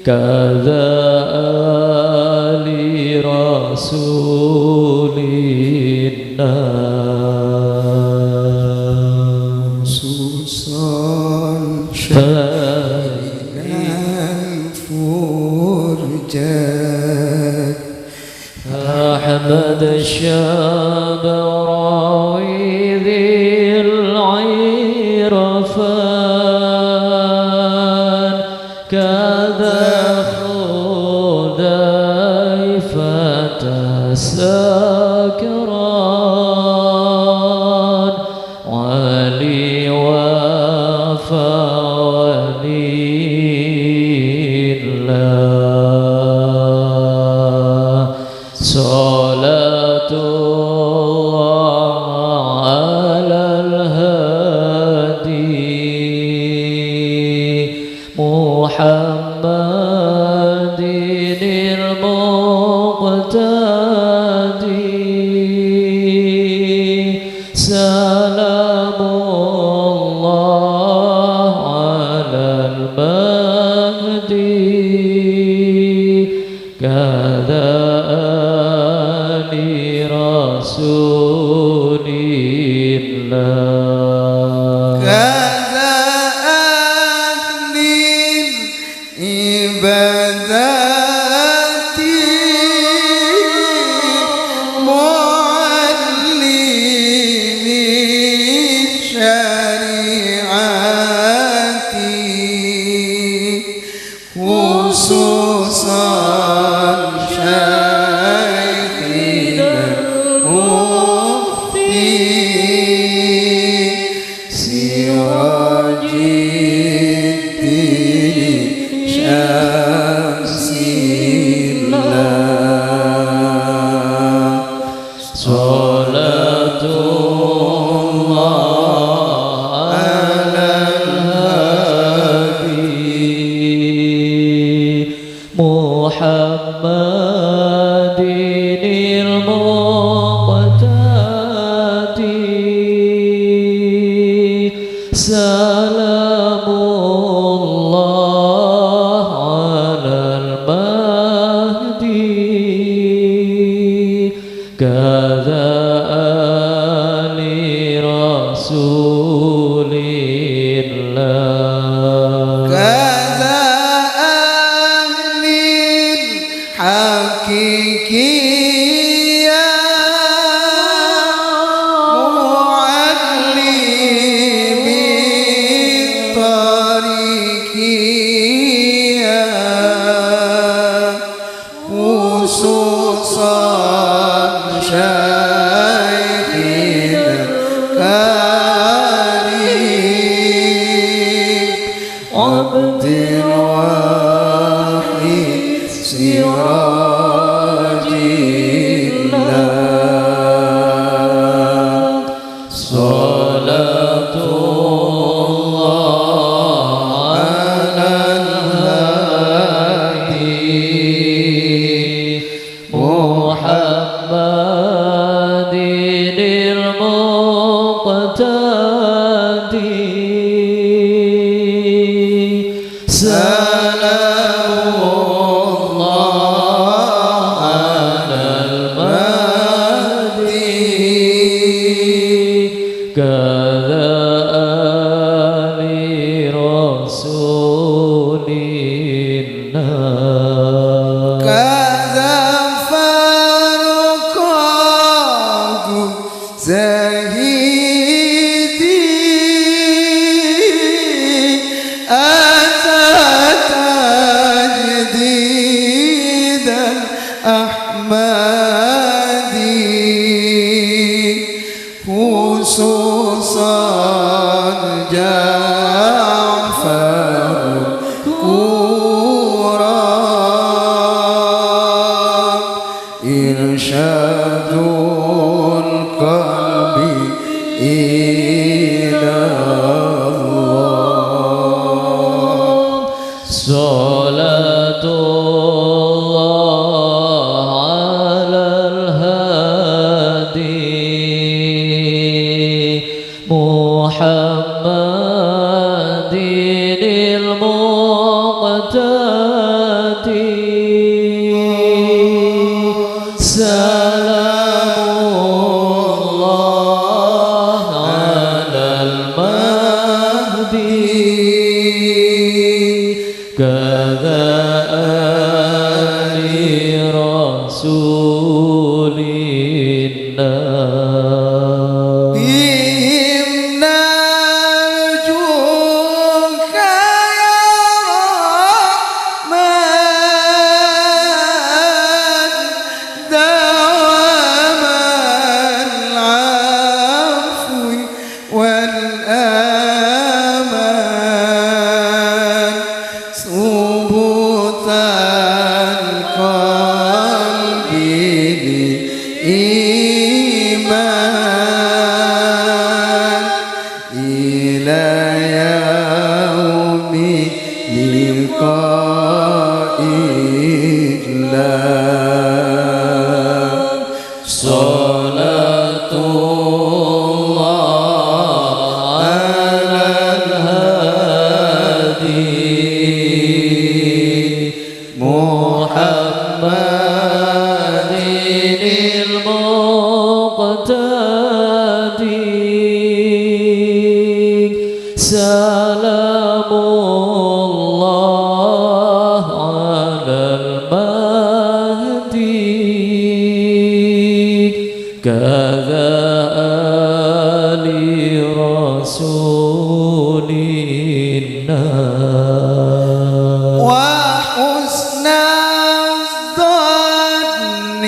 كذا آل رسول الله خصوصا الفرجات أحمد الشاب راوي ذي العرفان كذا حذيفة سكران علي وفا ولي الله صلاة الله على الهادي محمد المقتدي سلام الله على المهدي كذا آل رسول الله كذا أهل العبادات معلم الشريعة خصوصا شيخنا المفتي سراج الدين شمس الله صلاة الله على الهادي محمد المقتدي سلام الله على المهدي كذا آل رسول الله كذا أهل الحقيقية معلم الطريقية خصوصا شيخنا الكريم عبد الواحد سراج الله صلاة الله على الهادي محمد المقتدي سلام الله على المهدي كذا آل رسول الله كذا فرقاه زهيدي جعفر كرام إرشاد القلب إلى الله صلاة الله على الهادي محمد المقتدي سلام الله على المهدي كذا آل رسول الله بهم نرجوك يا رحمن دوام العفو والأمان ثبوت القلب للإيمان إلى يوم لقاء الله صلاة الله على الهادي محمد المقتدي سلام الله على المهدي كذا آل رسول الله وحسن الظن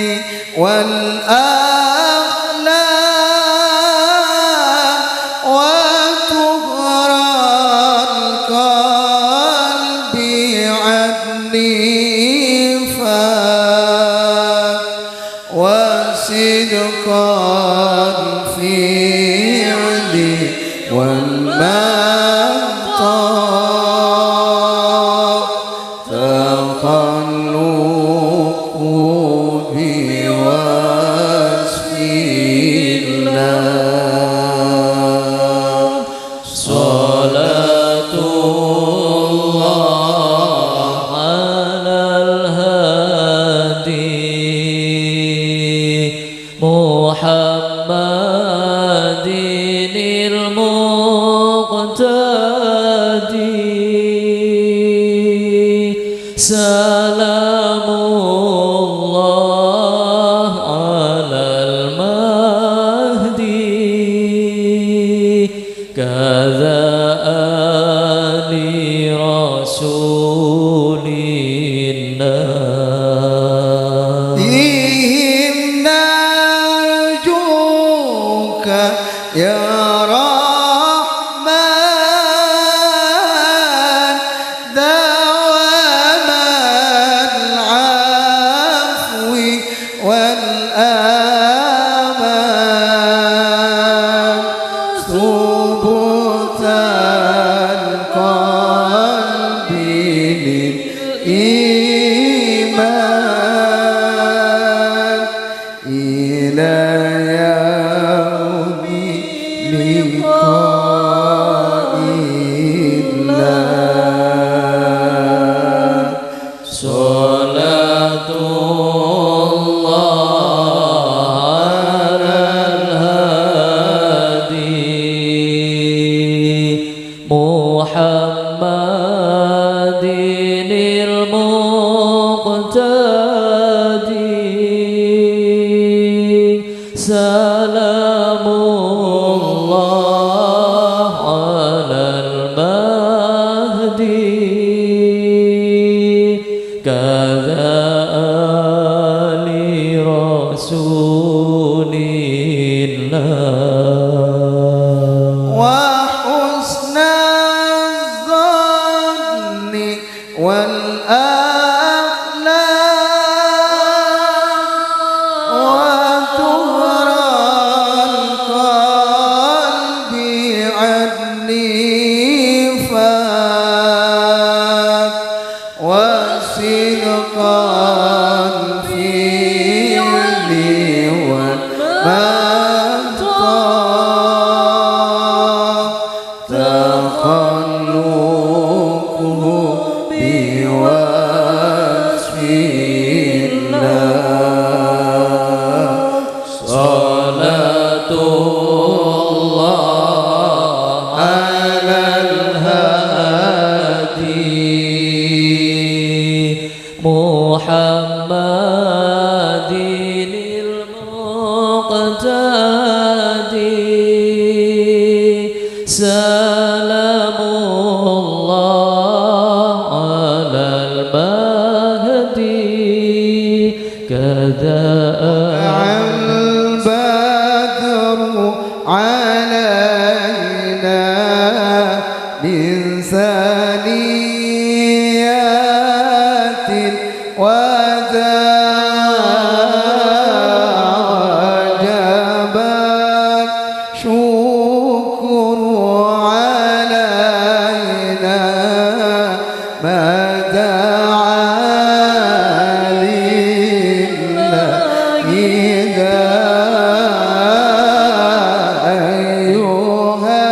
والأخلاق وطهر القلب عن نفاق وصدق الفعل والمنطق تخلق بوصف الله صلاة الله على الهادي محمد المقتدي سلام الله على المهدي كذا آل رسول الله بهم نرجوك يا رحمن دوام العفو والأمان ثبوت القلب للإيمان إلى يوم لقاء الله صلاة الله على الهادي محمد المقتدي سلام الله على المهدي كذا آل رسول الله النفاق وصدقا في العلم والمنطق تخلقه بوصف الله صلاة الله على الهادي محمد المقتدي سلام الله على المهدي كذا البدر علينا من ثنيات وجبا شكر علينا ما دعا لله إذا أيها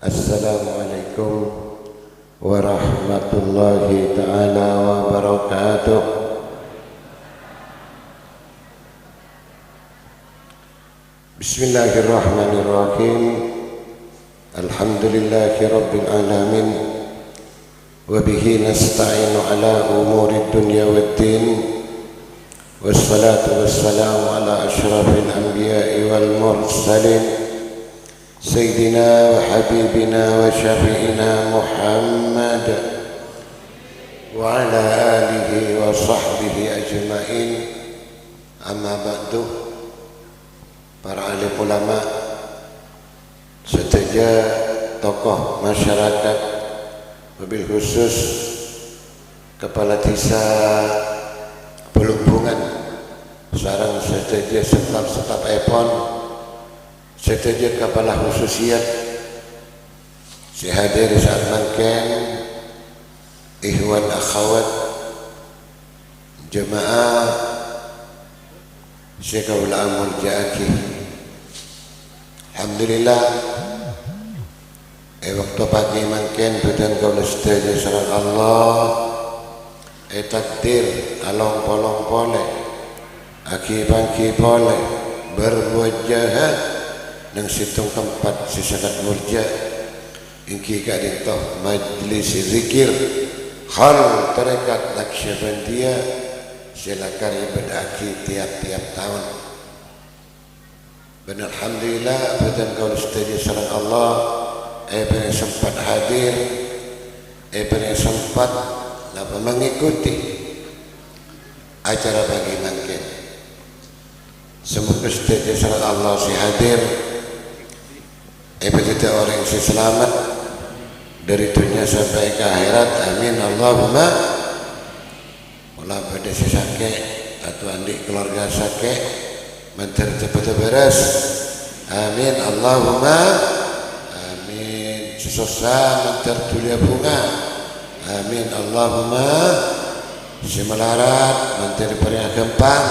Assalamualaikum warahmatullahi ta'ala wabarakatuh. Bismillahirrahmanirrahim. Alhamdulillahi rabbil alamin. Wabihi nasta'inu ala umuri dunya waddin. Wassalatu wassalamu ala ashrafil anbiya'i wal mursalin. Sayyidina wa habibina wa syafi'ina Muhammad wa ala alihi wa sahbihi ajma'in. Amma ba'du. Para alim ulama, seteja tokoh masyarakat, wabil khusus Kepala Desa Pelumpungan, sareng seteja staf Epon, seteja Kepala Khususiyat, si hadir saat mangken, ikhwan akhwat, jemaah Syekh Ulama Jaki. Alhamdulillah, waktu pagi mangken badan kau seteja sareng Allah, takdir along polong pole, aki bangki pole, berbuat jahat nang situng tempat sisakat murja ingki kadintoh majlis zikir hal tarekat Naqsyabandiyah silakan ibadaki tiap-tiap tahun. Dan alhamdulillah badan kau setuju sareng Allah yang sempat hadir, yang sempat mengikuti acara pagi mangken. Semoga setuju sareng Allah si hadir, kita orang yang selamat dari dunia sampai ke akhirat. Amin Allahumma. Mula pada si sakit atau adik keluarga sakit mentar cepat beres. Amin Allahumma. Amin. Susah mentar tulia bunga. Amin Allahumma. Si melarat mentar pernah gempang.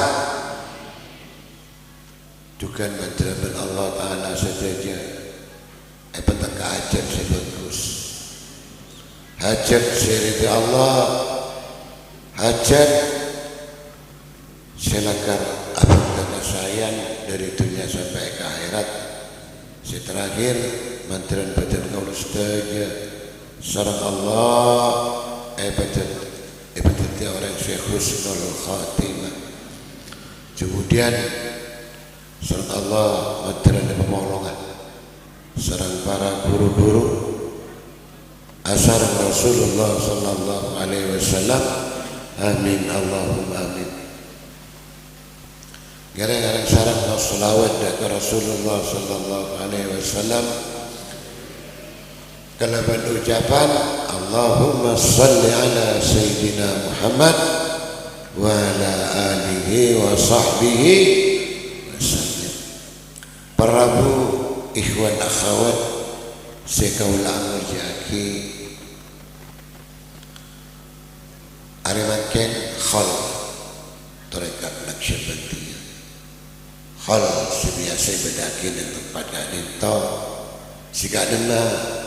Juga mentar Allah Ta'ala saja. Petang hajat saya bagus, hajat syiriti Allah, hajat silakan abang sayang dari dunia sampai ke akhirat. Si terakhir mantiran badan kau saja sareng Allah, badan orang Syekh Husnul Khatimah. Kemudian sareng Allah mantiran pemolongan sareng para guru-guru asareng Rasulullah sallallahu alaihi wasallam. Amin Allahumma amin. Gareng-gareng sareng selawat ke Rasulullah sallallahu alaihi wasallam kalaban ucapan Allahumma salli ala sayyidina Muhammad wa ala alihi wa sahbihi wasallam. Prabu ikhwan akhwat Syekh Ulama Jaki arimaken khol tarekat Naqsyabandiyah khol sebiasa bedaki dan tempat kadinto jika dena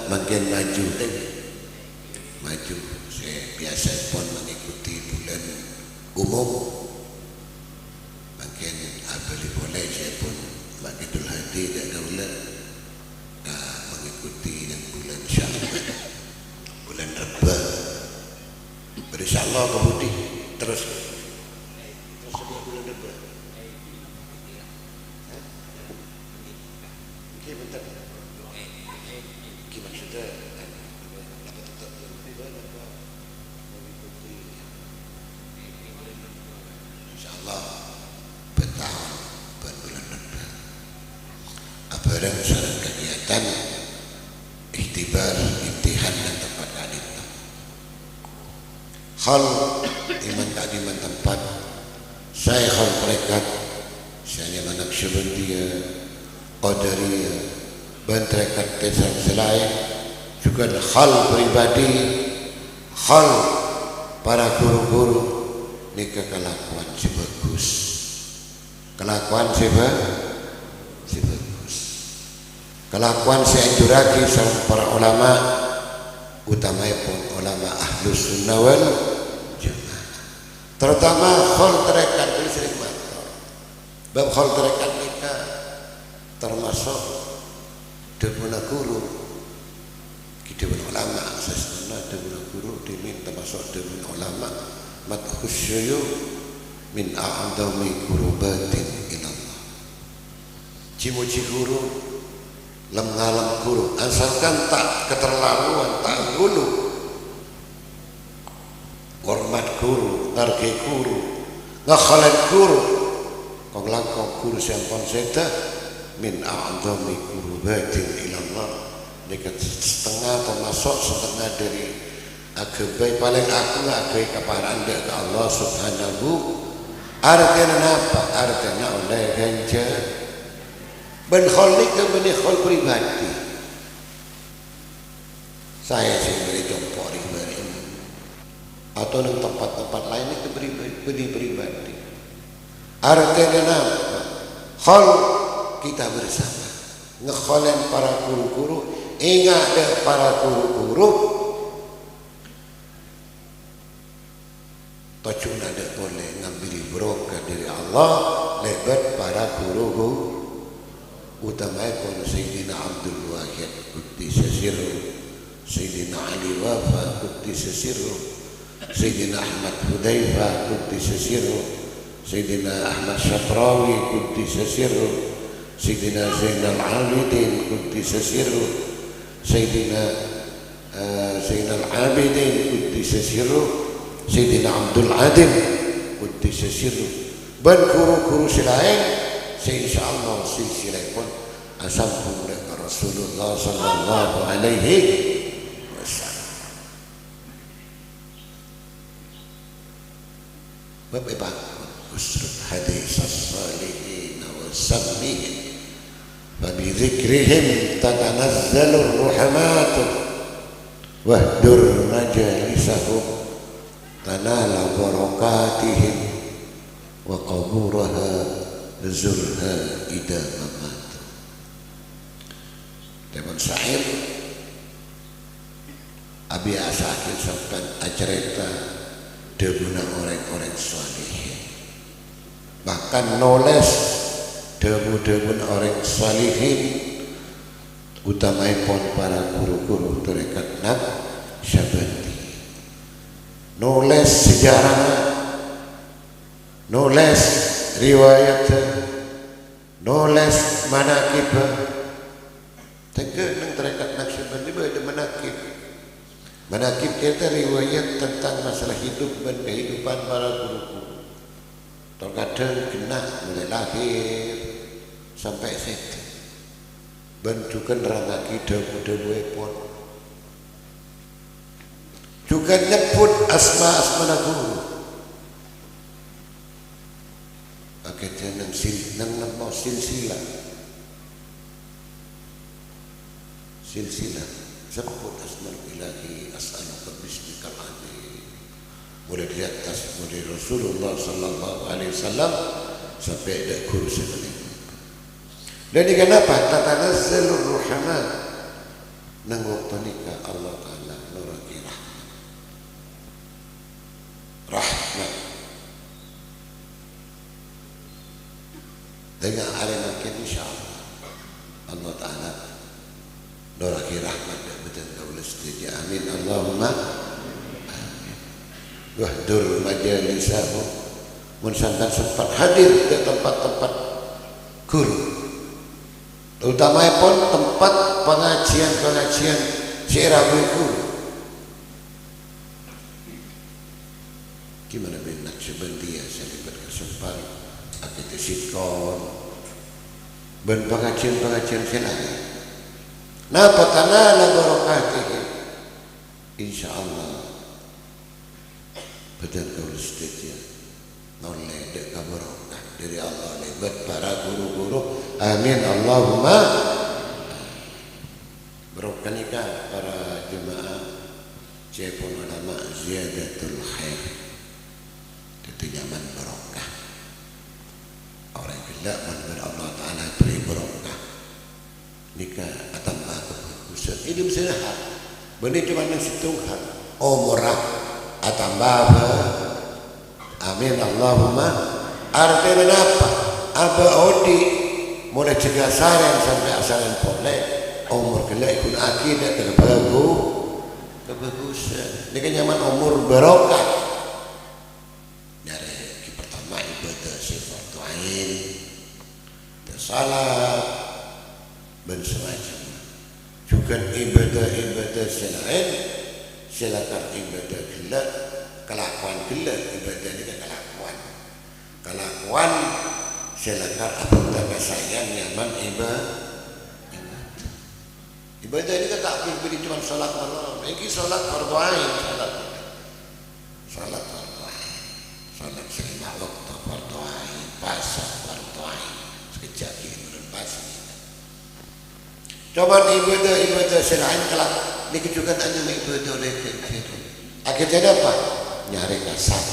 makin maju saya biasa pun mengikuti bulan umum makin abali boleh saya pun Idul Hadi dan Daulat mengikuti dan bulan Syawal, bulan Reba. Insyaallah kemudian terus bulan Reba. Oke bentar. Gimana sudah? Insyaallah bertahun bulan Reba. Barang sareng kegiatan ikhtibar, imtihan dan tempat kadin. Hal iman kadiman tempat saya hal perekat saya Naqsyabandiyah, Qadariyah, bantrekat tesan selain juga hal pribadi, hal para guru-guru nikah kelakuan si bagus, kelakuan si bagus. kelakuan saya anjurake sareng para ulama utamaipun ulama ahlus sunnah wal jamaah terutama khol terekat sering matur bab khol terekat nika termasuk debuna guru kidebun ulama sesuna debuna guru dimin termasuk debun ulama madhusyu min a'dami qurubatin ilallah cimuci guru lem-ngalem guru asalkan tak keterlaluan tak gulu hormat guru ngarge guru ngakhalat guru kong langkong guru sampun seda min a'dami qurubatin ilallah dekat setengah termasuk setengah dari agabai paling aku agabai keparaan ke Allah subhanahu artinya apa? Artinya oleh ganja ben khol ni ke ben khol pribadi saya sih beri contoh pribadi atau di tempat-tempat lain itu pribadi artinya apa? Khol kita bersama ngekholen para guru-guru ingat deh para guru-guru tocun ada boleh ngambil berkah dari Allah lebat para guru utamaipun Sayyidina Abdul Wahid Quddisa Sirruh Sayyidina Ali Wafa Quddisa Sirruh Sayyidina Ahmad Hudzaifah Quddisa Sirruh Sayyidina Ahmad Syatrawi Quddisa Sirruh Sayyidina Zainal Abidin Quddisa Sirruh Sayyidina Zainal Abidin Quddisa Sirruh Sayyidina Abdul Adim Quddisa Sirruh dan guru-guru selain insyaallah silsilah pun asal mereka Rasulullah sallallahu alaihi wasallam babba usrut hadis as-salihin wa sammihin wa bi dzikrihim tatanazzalu ruhamat wahdur majalisahum tanala barakatihim wa qaburaha zurha ida mamat teman syair abi asakil sampai acerita debuna orang-orang salih bahkan noles debu-debun orang salihin utamaipun para guru-guru tarekat Naqsyabandi noles sejarah noles riwayat noles manakib tegak nang tarekat Naqsyabandi ada manakib kita riwayat tentang masalah hidup dan kehidupan para guru-guru terkadang kena mulai lahir sampai situ bentukan rangaki debu-debu pun juga nyebut asma-asma guru akhirnya nang mau silsilah sebut asma ilahi as'aluka bismikal azim mulai di atas mulai Rasulullah sallallahu alaihi wasallam sampai ada guru sekali dan kenapa tatanazzalur ruhamat nang waktu nikah Allah Ta'ala nuraki rahmat dengan alamakin insyaallah Allah Ta'ala nuraki rahmat dan betul kaulah setuju amin Allahumma amin wahdur majalisahu munsantan sempat hadir di tempat-tempat guru utamanya pun tempat pengajian Syirawi guru gimana benak Naqsyabandi saya berkesempatan akhirnya sitkon dan pengajian selain napa tanala barakatih insyaallah betul kau setuju noleh dek barokah dari Allah lebat para guru-guru amin Allahumma barokah nikah para jemaah cepon ulama ziyadatul khair itu nyaman barokah orang gila menurut Allah Ta'ala beri barokah nikah hidup sehat benih cuma nang Tuhan umurah atambah amin Allahumma artinya apa apa odi mulai cegah saran sampai asalan boleh umur gila ikut akidah kebagusan ini kan nyaman umur barokah dari pertama ibadah sifat tuain salah dan semacam juga ibadah selain silakan ibadah gila kelakuan gila ibadah ini kan kelakuan silakan apa tanda sayang nyaman ibadah ini kan tak pilih cuma salat malam ini salat fardu ain salat fardu ain salat selama waktu fardu ain puasa fardu ain sekejap ini berpas coba ibadah selain kelak dikejukan hanya ibadah oleh kecil akhirnya apa nyari kasar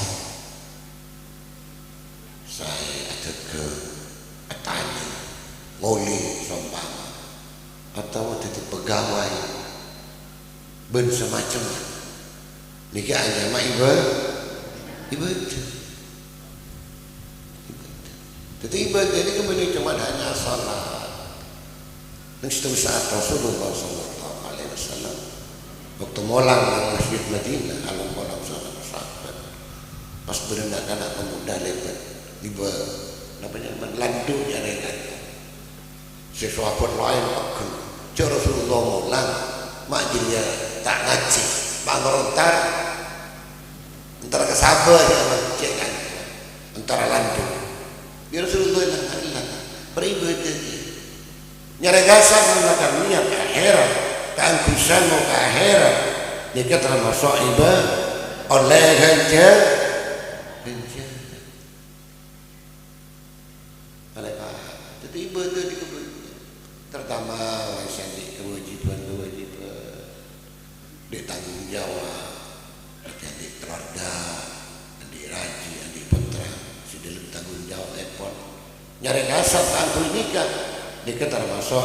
saya ada ke petani ngoli sombang atau jadi pegawai ben semacam niki hanya mah ibadah jadi ibadah ini kemudian cuma hanya salat dan setiap saat Rasulullah SAW waktu molang di Masjid Madinah alam molang sahabat pas berenang anak pemuda lebat tiba namanya melandungnya dengan sesuatu lain akan cara Rasulullah molang makjilnya tak ngaji bangerontar antara kesabar yang kan antara landung biar Rasulullah hilang beribadah nyari gasar menggunakan niat ke akhirat keangkusan mau ke akhirat ini termasuk ibadah oleh ganjar oleh paham jadi ibadah di terutama yang di kewajiban di tanggung jawab di keluarga di raji di putra si dalam tanggung jawab lepon nyari gasar keangkusan nikah ini termasuk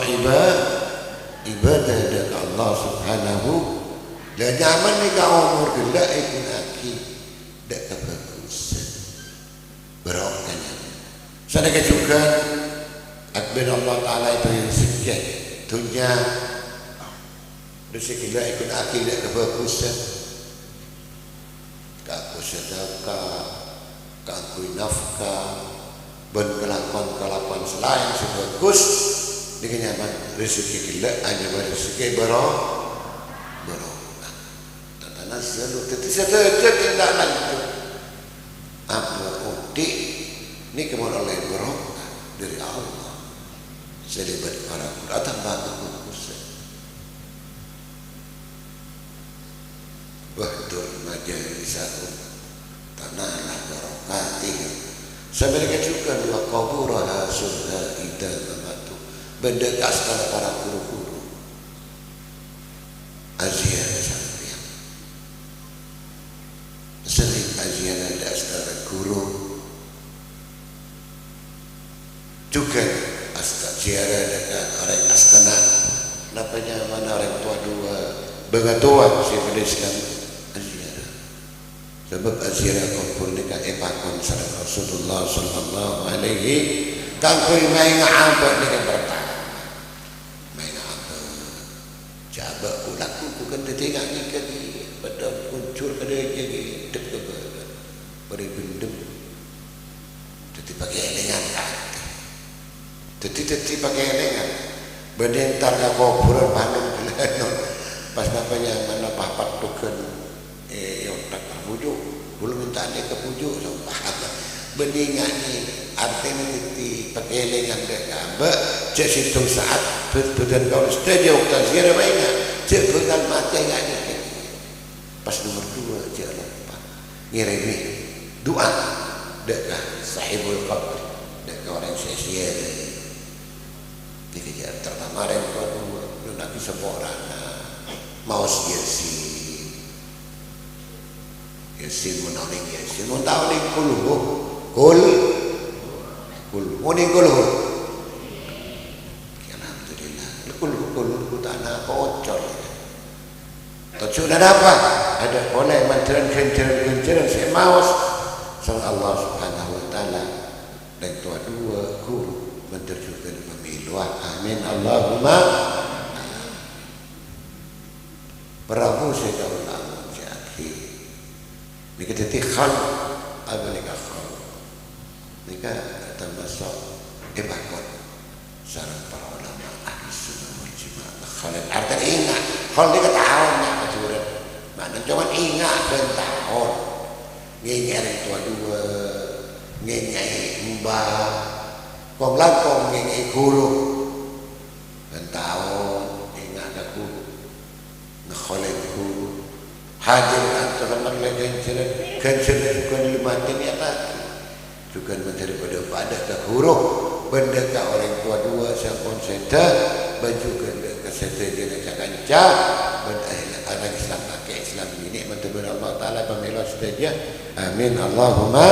ibadah dari Allah Subhanahu dan nyaman nikah umur gila ikut aki dan kebagusan berokanya sadaka juga akbar Allah Ta'ala itu yang sekian dunia rezeki gila ikut aki dan kebagusan kaku sedekah kaku nafkah ben kelakuan selain sebagus dengan nyaman rezeki gila hanya rezeki barokah tanah selalu tapi saya tidak lanjut apa udik ini kemudian oleh barokah dari Allah selibat para Quran tambah kebagusan wahdur majalisakum tanahlah barokah sebenarnya juga dua kuburaha surga ida mamatu bendekaskan para guru-guru azian sampai sering azian ada astana guru juga ziarah dengan orang astana namanya mana orang tua dua bengatua si Islam aziarah sebab aziarah kumpul nikah epakon sareng Rasulullah sallallahu alaihi kangkul main ngabak nikah pertama main ngabak jabak ulaku bukan ditinggal nikah pada muncul pada jadi dek beri bendem jadi pakai elengan jadi pakai elengan bentar ke kuburan Bandung pas namanya mana papat tuken yang tak terpujuk belum minta dia ke pujuk sumpah beningan ni artinya di pakai elengan dek abak cek situ saat betul kau setuju kita ziarah mainnya cek bukan mati nggak ni pas nomor 2 cek lupa ngirimi doa dekat sahibul qabr dekat orang sia-sia dikejar terutama yang kedua belum lagi seorang maus Yasin menaling Yasin menaling kul muning kul alhamdulillah kul tanah kocor Sudah apa? Ada boleh manteran kenceran saya mawas sang Allah Subhanahu wa taala dan tua dua guru menterjukan pemilu. Amin Allahumma. Prabu saya ulama jadi nika titikhan apa nika khol nika termasuk ibakot sareng para ulama ahli sunnah wal jamaah khalid arti ingat khol nika tahun nak majuran mana cuma ingat ben tahun ngingeri tua dua ngingeri mbah kong langkong ngingeri guru ben tahun ingat ke guru ngkhalid guru hadir antara mereka kenceran bukan limatin ya tadi juga daripada pada ke huruf benda ke orang tua dua siapun seta baju ke seta dia nak kanca benda anak Islam pakai Islam ini mentebar Allah Taala pemilu saja. Amin Allahumma.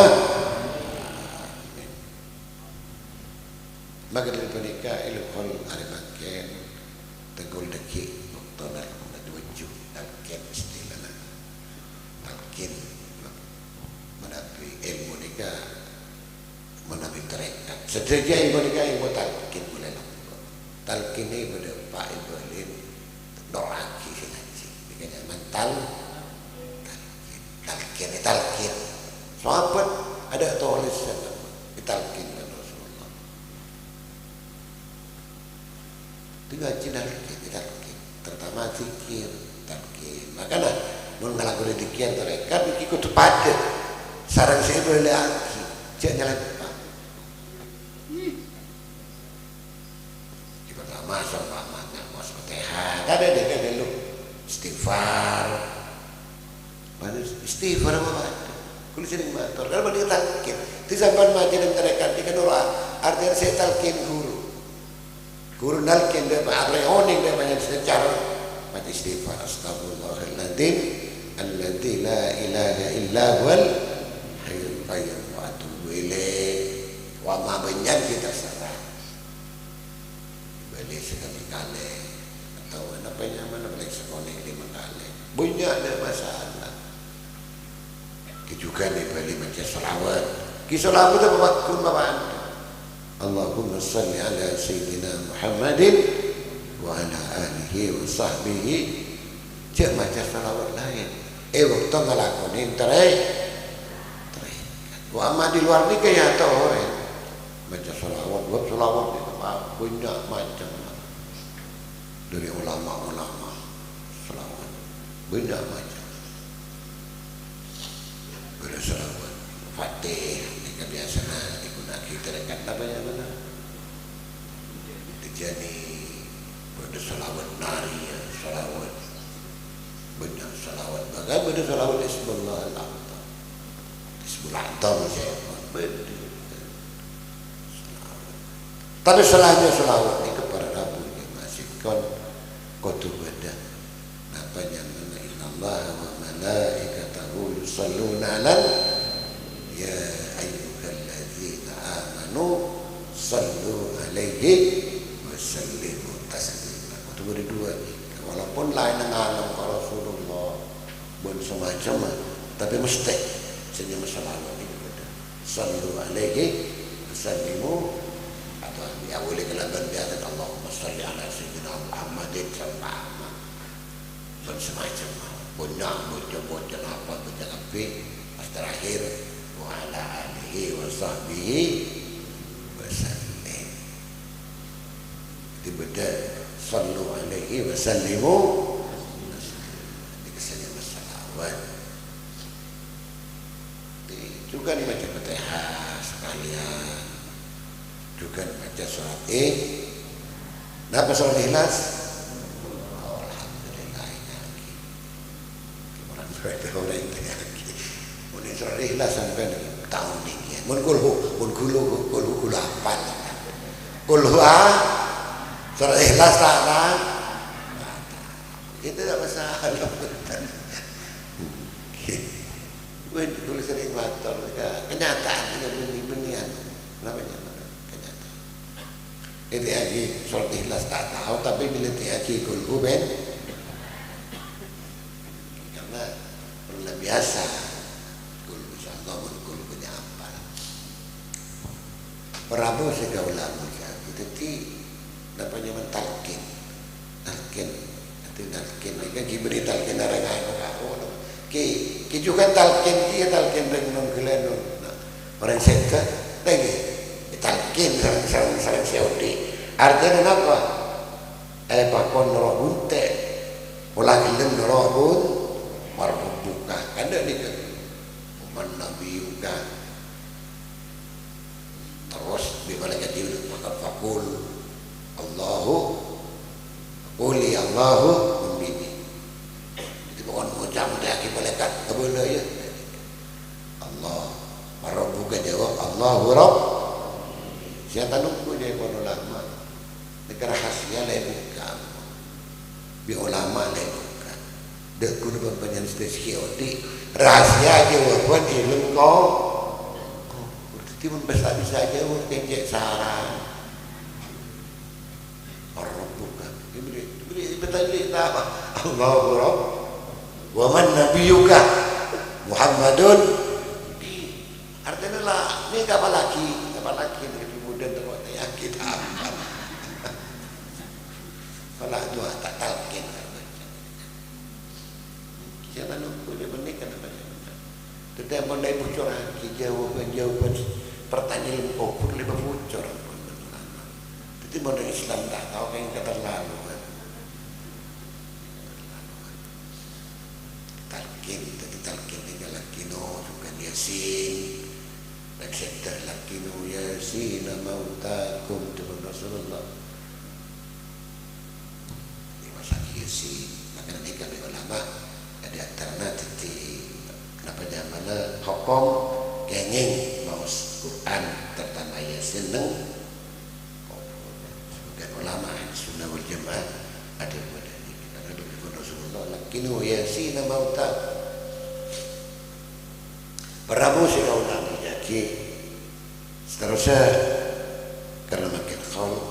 Amin. Maka dari pernikah ilhul arimaken tegul deki waktu tujuh talqin istilahnya talqin menabi ilmu nikah menabi tarekat sederhana ilmu nikah ilmu talqin boleh lah talqin ini pada Pak Ibrahim doa kisah ngaji dikanya mental talqin sahabat ada tulisan talqin dan Rasulullah tinggal talqin terutama zikir talqin makanya mun ngalakuin demikian tarekat ikut pada sarang saya boleh lagi jangan jalan depan pertama sama mas Fatihah ada dia dulu istighfar pada istighfar apa kulit sering motor kalau dia talqin di zaman macam tarekat di kedua artinya saya talqin guru nalkin dia apa oning dia banyak secara macam istighfar astagfirullahaladzim alladzi la ilaha illa huwal hayyul qayyum wa atubu ilaih wa ma banyak kita salah balik sekali kali atau apa yang mana balik sekali 5 kali banyak ada masalah juga nih balik macam selawat selawat itu waktu bapak Allahumma salli ala sayyidina Muhammadin wa ala alihi wa sahbihi cek macam salawat lain waktu ngelakonin terai wa amma di luar ni kaya tau macam salawat buat salawat itu banyak macam dari ulama-ulama salawat banyak macam bersalawat Fatih ini kebiasaan kita dekat apa yang mana terjadi pada salawat nari salawat banyak salawat bagai pada salawat Ismullah al-A'zam Ismullah al-A'zam tapi selainnya salawat ini kepada Rabu yang masih kotu badan apa yang mana innallaha wa malaikatahu yusalluna alal ya sallu alaihi wa sallimu taslima. Itu berdua walaupun lain dengan Rasulullah pun semacam tapi mesti senyum salawat ini betul. Sallu alaihi wa sallimu atau ya boleh kelaban biasa Allahumma salli ala sayyidina Muhammadin sama pun semacam bocah apa bocah api terakhir wa ala alihi wa sahbihi wasallim dibeda sallu alaihi wasallimu dikesannya salawat juga dibaca Fatihah sekalian juga dibaca surat kenapa surat Ikhlas alhamdulillah orang berada orang ini surat Ikhlas sampai tahun ini mun kulhu hafal kulhu surat Ikhlas tak itu tak masalah tulis sering motor kenyataan benian namanya kenyataan itu lagi surat Ikhlas tak tahu tapi bila lagi kulhu ben biasa kul insyaallah kul punya apa Prabu segala ulama jadi namanya mentalkin talkin mereka diberi talkin orang lain ki juga talkin dia talkin dengan gelenung orang seka lagi talkin sarang siodi artinya apa pakon roh bunte ulah gelem roh bun marbuka ada nih kan man nabi juga terus di mana jadi maka fakul Allahu quli Allahu ummini itu bukan macam dia ki malaikat boleh ya Allah marbuka jawab Allahu rabb siapa nunggu dia pun ulama negara rahasia lain bukan bi ulama lain bukan dek kudu pembanyan security rahasia aja walaupun ilmu kau berarti membesar bisa aja kenjek saran orang bukan diberi betul apa Allahu rabb wa man nabiyuka Muhammadun artinya lah ini apa lagi kemudian terwata ya kita kalau dua tak talkin jangan nunggu dia menikah tetapi pandai bocor jawaban pertanyaan kubur lebih bocor jadi modern Islam tak tahu yang keterlaluan talkin tadi talkin tinggal lakino juga yasin Naksyatar lakinu yasina mautakum Tuhan Rasulullah di masa yasin maka nanti kami ulama ada antara titik kenapa zamannya hukum kenging mau Quran terutama yasin sebagai ulama sunnah wal jamaah ada pada ini karena Tuhan Rasulullah lakinu yasina mautakum Prabu sila ulama jadi seterusnya karena makin khaul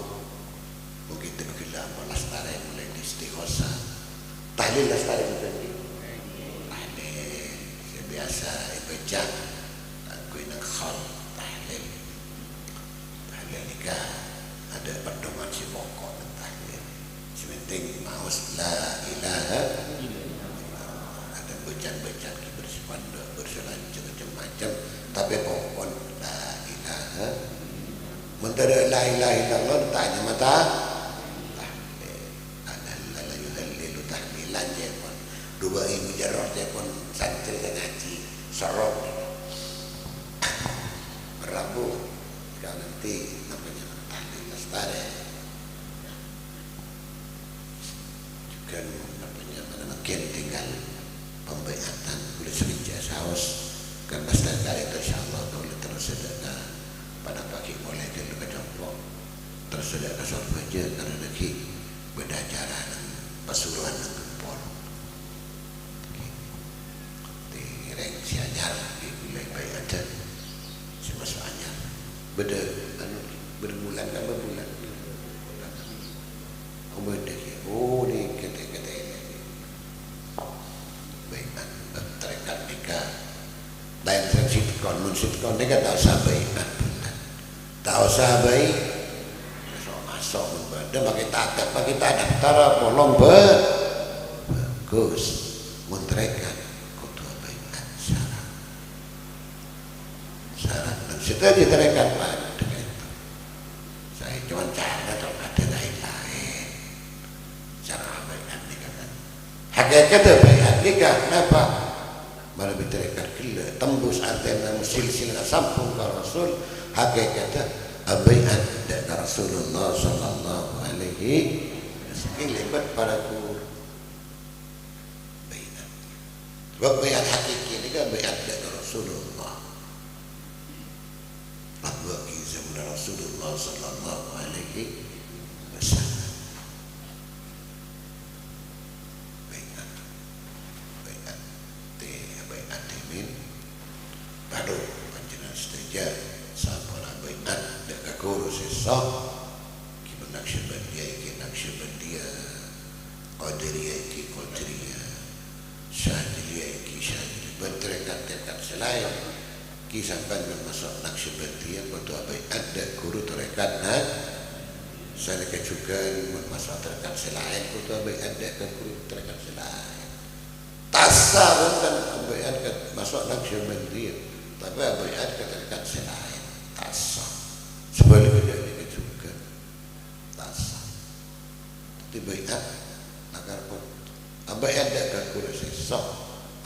mungkin makin lama lestari mulai di istighosa tahlil lestari itu tahlil saya biasa baca aku ini khaul tahlil nikah ada pedoman si pokok tahlil sementing maus la ilaha ada bacaan bersifat berselanjut macam tapi pokok la ilaha mentara la ilaha illallah tanya mata tahlil ala yuhallilu tahlilan je pun dua mujarrad je pun santri ngaji sorok Prabu kalau nanti namanya tahlil lestari juga namanya makin tinggal pembaiatan boleh serinja saus karena sedekah itu insyaAllah boleh terus sedekah pada pagi mulai dulu ke jomplok terus sedekah sorba aja karena lagi beda cara pasuruan dan gempol di reng si anyar di wilayah bayi aja si masuk anyar beda berbulan kan berbulan beda oh di kete-kete ini baiklah terikat nikah lain sitkon mensitkon ini kan tak usah baik tak usah baik masuk dia pakai tadak tara polong bagus mentrekan kudu baik syarat dan sudah diterekan pada itu saya cuma cara atau ada lain cara baik nikah kan hakikatnya baik nikah kenapa malah diterekan gila tembus antena silsilah sampung ke Rasul hakikatnya abai'at dari Rasulullah sallallahu alaihi wasallam lebat para guru bai'at sebab bai'at hakiki ini kan bai'at dari Rasulullah bahwa zaman Rasulullah sallallahu alaihi wasallam baru panjenengan setuju sampun baiat dek guru sesok ki Naqsyabandiyah iki Naqsyabandiyah Qadiriyah iki Qadiriyah Syadziliyah iki Syadziliyah berterekat-terekat selain kisah bandung masuk Naqsyabandiyah atau apa ada guru terekat saya juga masuk terekat selain atau apa ada kan guru terekat selain tasa bukan apa masuk Naqsyabandiyah tapi apa ada terekat selain tasa sebaliknya juga tasa tiba-tiba agar pun apa ada kan guru sesok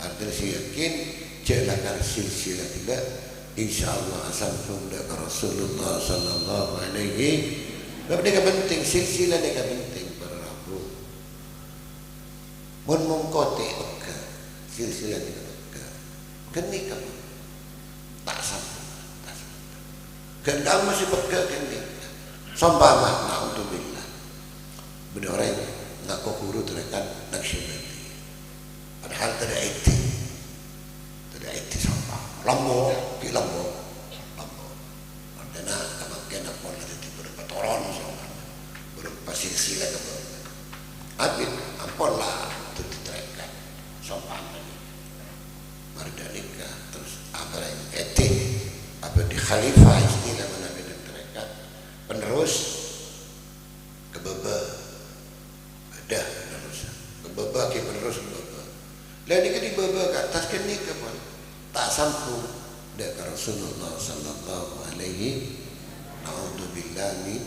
artinya saya yakin jelakan silsilah tidak insyaallah asal tunda Rasulullah sallallahu alaihi wasallam. Ini penting silsilah ini penting para rabu. Mun mengkote ke silsilah ini ke. Kini kamu tak sambung. Gendang masih peka kini. Sambama naudzubillah. Benar orang ngaku guru terekan Naqsyabandiyah. Padahal tidak itu. Itu sama lambo di lambo karena kemakin apa lagi beberapa toron sama beberapa silsilah ke abin apalah itu diterangkan sopan lagi mardanika terus apa yang etik apa di khalifah istilah mana beda terangkan penerus kebeba ada penerus kebeba ke penerus kebeba lain ini di beba ke atas kini ke mana tak sambung dengan Rasulullah sallallahu alaihi naudzubillah min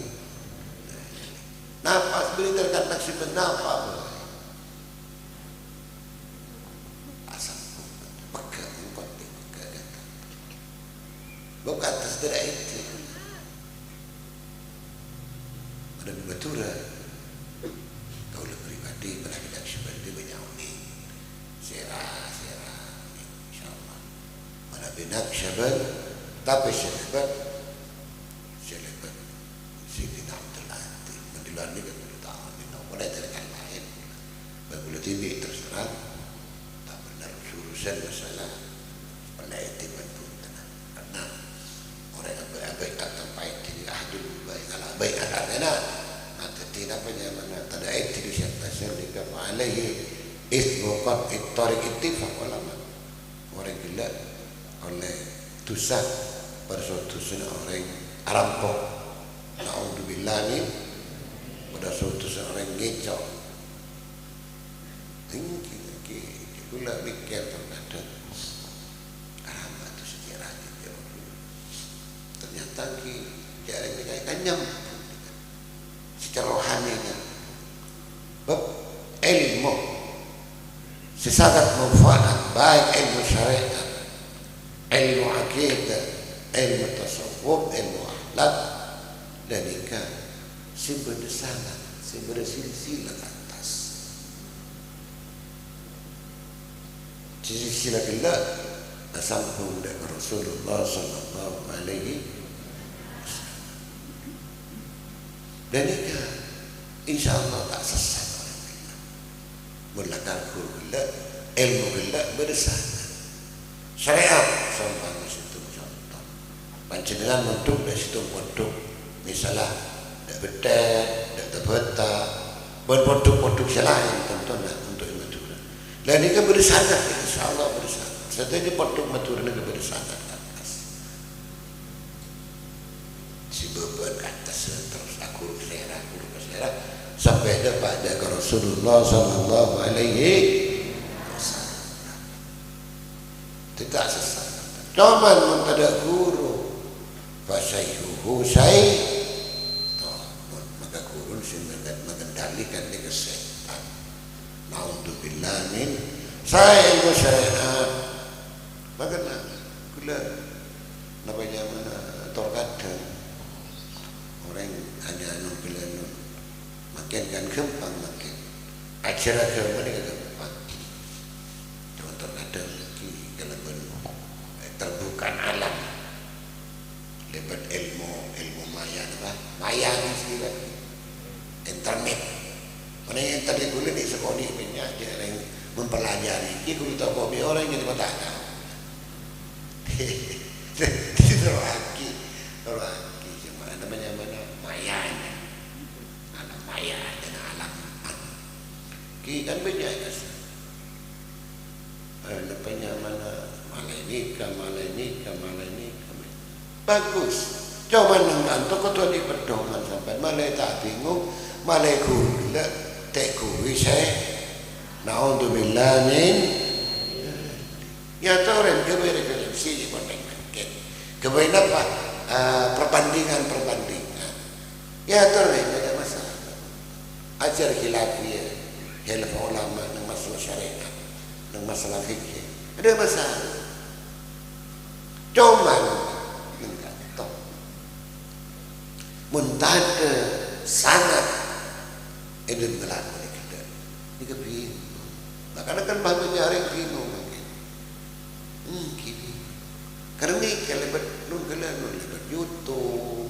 nafas beri terkat Naqsyabandiyah nafas asal pakai empat pakai bukan atas dari itu ada betul kau lebih pribadi berlagi Naqsyabandiyah banyak ni serah Naqsyaband tapi selebat Siti Abdul Latif mendilan ni kan tahun ni boleh terkan lain bagus TV terus terang tak benar urusan masalah pada etik pun karena orang abai akan baik di ahdul baik ala baik ala maka tidak mana tak ada etik di syaitan syaitan alaihi ismu qad ittariq ittifaq ulama orang gila oleh dosa pada suatu orang rampok naudzubillah ni pada suatu orang ngecok tinggi pula mikir terkadang ramah itu sejarah itu ternyata jarang dikaitannya secara rohaninya bab ilmu sesangat manfaat baik ilmu syariat ilmu akidah, ilmu tasawuf, ilmu akhlak dan nikah sumber desanan, sumber silsilah ke atas silsilah bila sambung dengan Rasulullah sallallahu alaihi wasallam dan nikah insyaallah tak sesat orang bila mulakan guru bila ilmu bila berdesanan syariat sama situ contoh panjenengan untuk dari situ produk misalnya dak betul dak terbeta produk-produk selain contohnya untuk matur dan ini kan bersanad insyaallah bersanad setelah produk matur ini bersanad atas si beban atas terus aku serah sampai pada Rasulullah sallallahu alaihi tidak sesat. Cuman mentada guru fasayuhu maka guru mengendalikan dia setan. Naudzubillah min ilmu syariat. Bagaimana? Kula namanya mana terkadang orang hanya kula makin kan gampang makin acara agama ni gampang. Cuma terkadang terbuka alam lebat ilmu maya ni sendiri internet mana yang tadi gula di sekolah ni banyak dia yang mempelajari dia gula tahu apa orang yang tidak tahu itu lagi cuma namanya maya alam maya dan alam kan banyak kan namanya mana ini bagus. Coba nang toko tuh di pedoman sampai malah tak bingung, malah gula tak kuwi saya. Naudzubillah min ya toren kebetulan sih konek kebetulan apa perbandingan ya toren ada masalah ajar khilafiyah khilaf ulama nang masalah syariat nang masalah fikih ada masalah cuman enggak toh muntah ke sangat itu ngelakuin ini kebin makanya kan bahannya orang bingung mungkin gini karena ini kelebat nun lebat YouTube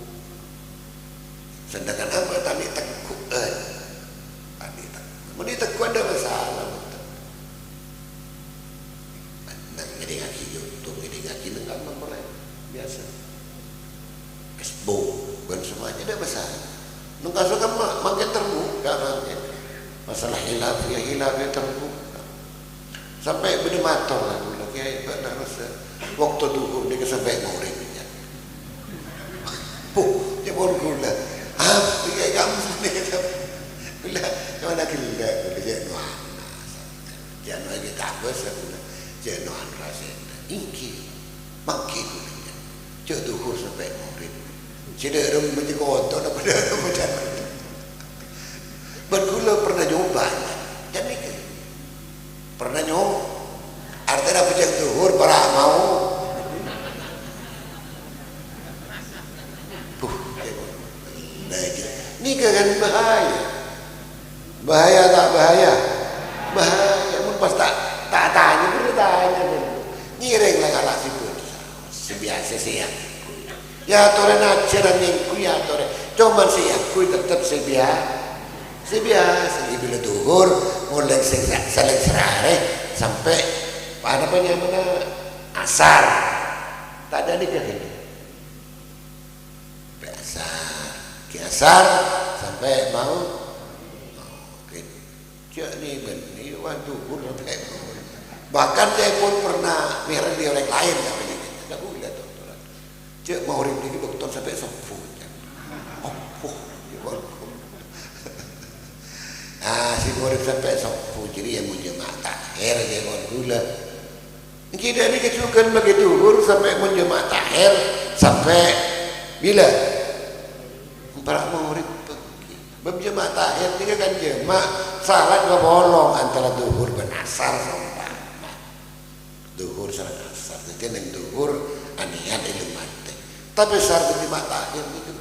sedangkan apa tadi tekuk tadi tekuk ada masalah nah jadi ngaki YouTube jadi ngaki nengak nomor biasa Facebook dan semuanya ada masalah nengak suka makin terbuka makin masalah hilafiyah terbuka sampai bener mator lah dulu kayak pada rasa waktu duhur dia sampai muridnya dia baru gula dia kamu sendiri gula mana gila dia jangan lagi tak bahasa gula jangan rasa ingki maki gulanya cek duhur sampai murid tidak ada macam kotor apa ada macam bergula pernah nyoba jadi pernah nyoba artinya apa yang zuhur para mau ini kan bahaya tak bahaya pun pas tak tanya pun tanya ngiring lah ngalah siput sebiasa sih ya tore naceran yang kuya tore cuman sih aku tetap sebiasa bila duhur mulai saling serare sampai apa namanya asar tak ada nikah ini asar sampai mau cek ni benih waktu duhur sampai bahkan saya pun pernah merah di orang lain namanya tak boleh dokter cek mau ring di dokter sampai sofu nah si murid sampai sofu jadi yang mau jemaah takhir dia mau gula kita ini kecukan begitu duhur sampai mau jemaah takhir sampai bila para murid pergi berjemaah takhir ini kan jemaah salat bolong antara duhur dan asar sampai duhur sama asar jadi yang duhur anian ilmu mati tapi saat berjemaah takhir itu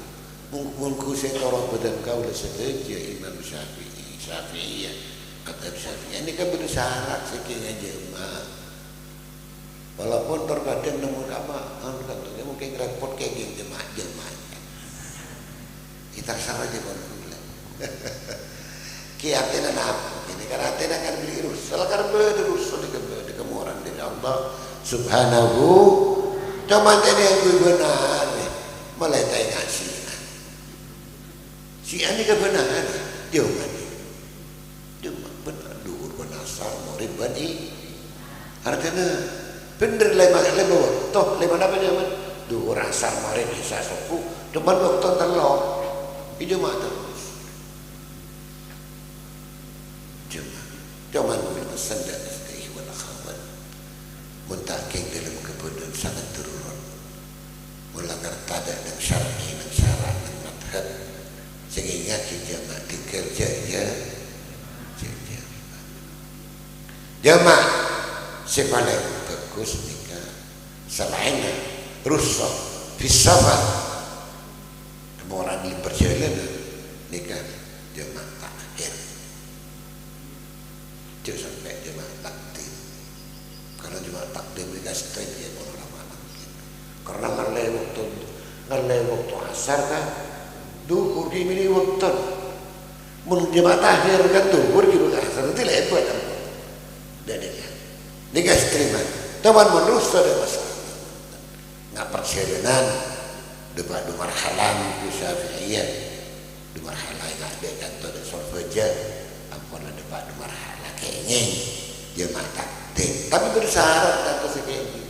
mungkin saya orang badan kau lah setuju Imam Syafi'iyah kata Syafi'iyah ini kan bersyarat sekian jemaah walaupun terkadang namun apa kantornya mungkin repot kayak gini jemaah kita salah aja kalau kiatina apa ini karena atina kan beli rusul karena berusul di kemuran dari Allah Subhanahu cuma jadi yang gue benar mulai tanya si ini kebenaran dia benar duhur benasar murid bani artinya bener lema toh lema apa dia duhur asar murid bisa sopu cuma waktu terlok itu mata terus cuma berpesan dan ikhwan akhwat muntaking dalam kebenaran sangat turun melanggar tada dan syar'i dan syarat dan madhab sehingga jamaah dikerjanya jamaah sepaling bagus nikah selain rusak bisafah orang di perjalanan nikah jemaah takhir jangan sampai jemaah takdim karena jemaah takdim mereka straight ya orang-orang karena ngalai waktu asar kan duhur gini waktu mun jemaah takhir kan duhur gini asar nanti lebat dan nikah terima teman menurut ada masalah nggak perjalanan debat dua marhalah bisa Syafi'iyah dua marhalah nggak ada kantor dan solfaja ampun debat dua marhalah kayaknya jemaah takdim tapi bersyarat kantor sekali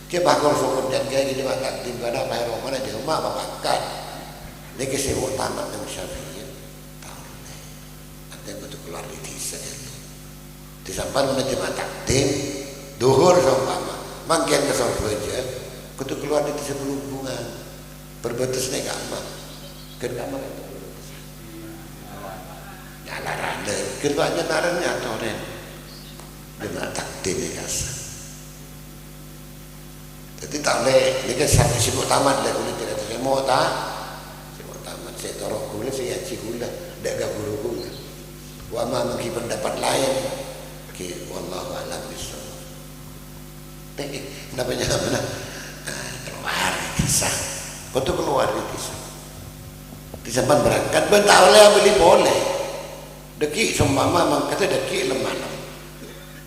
Ke bakal sokon dan gaya di mata takdim pada apa hero mana dia mak makan. Niki sewa tamat dengan Syafi'i. Tahu ni. Ada betul keluar di desa itu. Di sampan mana dia mata takdim, duhur sama mangkian ke sorbeja, kutu keluar di desa berhubungan. Berbetus ni kamar. Ken kamar itu berbetus. Nyala randa. Keduanya naranya toren. Dia mata takdim ni kasar. Jadi tak boleh, ini kan sampai sibuk tamat dah kulit tidak terima tak? Sibuk tamat, saya torok kulit, saya aci kulit, tak gak guru kulit. Wa ma mungkin pendapat lain, ki wallahu a'lam bishawab. Namanya mana? Keluar kisah, kau tu keluar kisah. Di zaman berangkat, bentar oleh beli boleh. Deki seumpama mang kata deki lemah.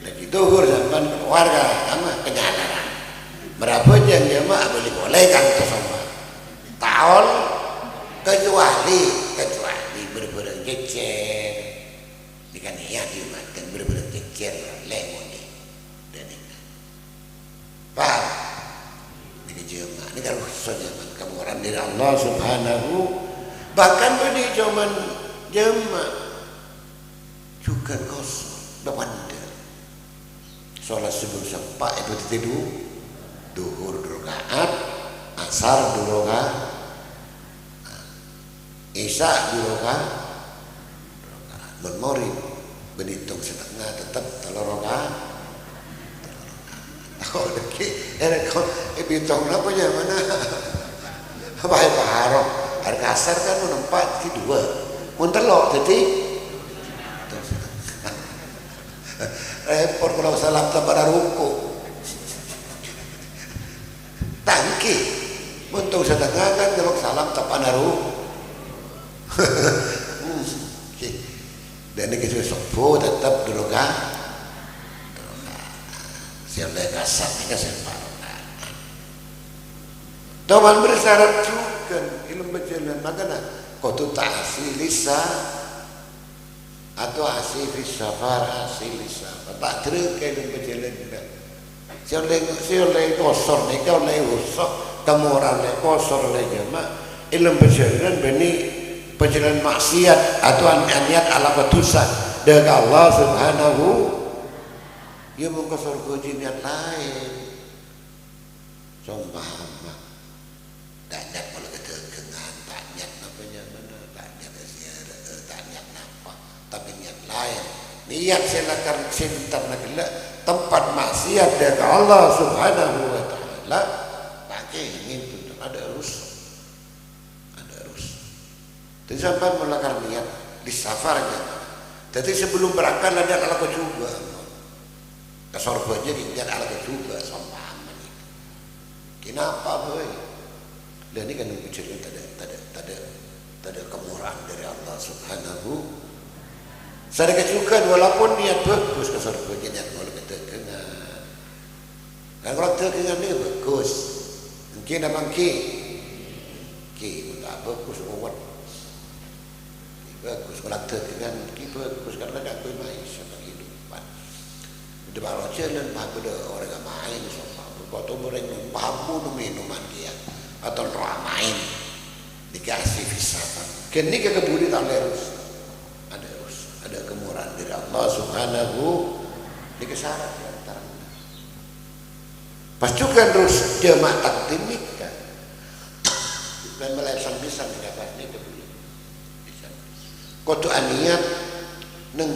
Deki duhur zaman keluarga, sama kenyalaran. Berapa jam jemaah boleh kan tu semua. Tahun kecuali berberang jecer. Ikan iya dimakan berberang jecer lemon ni. Dan ini. Faham? Ini jemaah. Ini kan khusus jemaah kemuran dari Allah Subhanahu. Bahkan beri zaman jemaah juga kosong. Bapanda. Solat sebelum sampai itu tidur. Duhur 2 rakaat, asar 2 rakaat, isya 2 rakaat, bermori berhitung setengah tetap 3 rakaat. Oh, deki, kau hitung apa je mana? Apa yang paharok? Harga asar kan menempat di 2, muntelok jadi. Repot kalau salah tak pada ruku. Tangki untuk setengah kan kalau salam tapan haru. Dan ini kita sopo tetap dulu kan. Siapa kasar ni kasar parah. Tuhan bersyarat juga ilmu berjalan makna. Kau tu tak asli lisa atau asli safar asli lisa. Tak terus ilmu berjalan. Sioleh kosor ni kau leh usok kamu orang leh kosor leh jemaah ilmu perjalanan beni perjalanan maksiat atau niat ala ketusan dengan Allah Subhanahu. Ia mengkosor kuji niat lain. Sumpah tak niat kalau kita kenal tak niat apa mana tak niat ziarah tak niat apa tapi niat lain. Niat silakan cinta nak tempat maksiat dengan Allah Subhanahu wa taala pakai ingin tuntut ada rusak. Jadi sampai melakukan niat di safarnya. Jadi sebelum berangkat ada ala juga. Kasar baja niat ala juga sampai aman. Kenapa boy? Dan ini kan bicara tak ada kemurahan dari Allah Subhanahu. Saya kecukan walaupun niat bagus kasar baja niat kalau kita kenal. Kan kalau terkenal ni bagus. Mungkin abang tak bagus buat. Bagus kalau terkenal bagus karena ada maisha kehidupan. Di bawah jalan pada orang main sama. Waktu mereka babu minuman dia atau ramain dikasih wisata. Kini kebudi tak lerus. Ada kemurahan dari Allah Subhanahu di kesaran di antara. Pastukan terus jemaah takdim nikah. Dan melesan bisa mendapat nikah dulu. Kotu aniat neng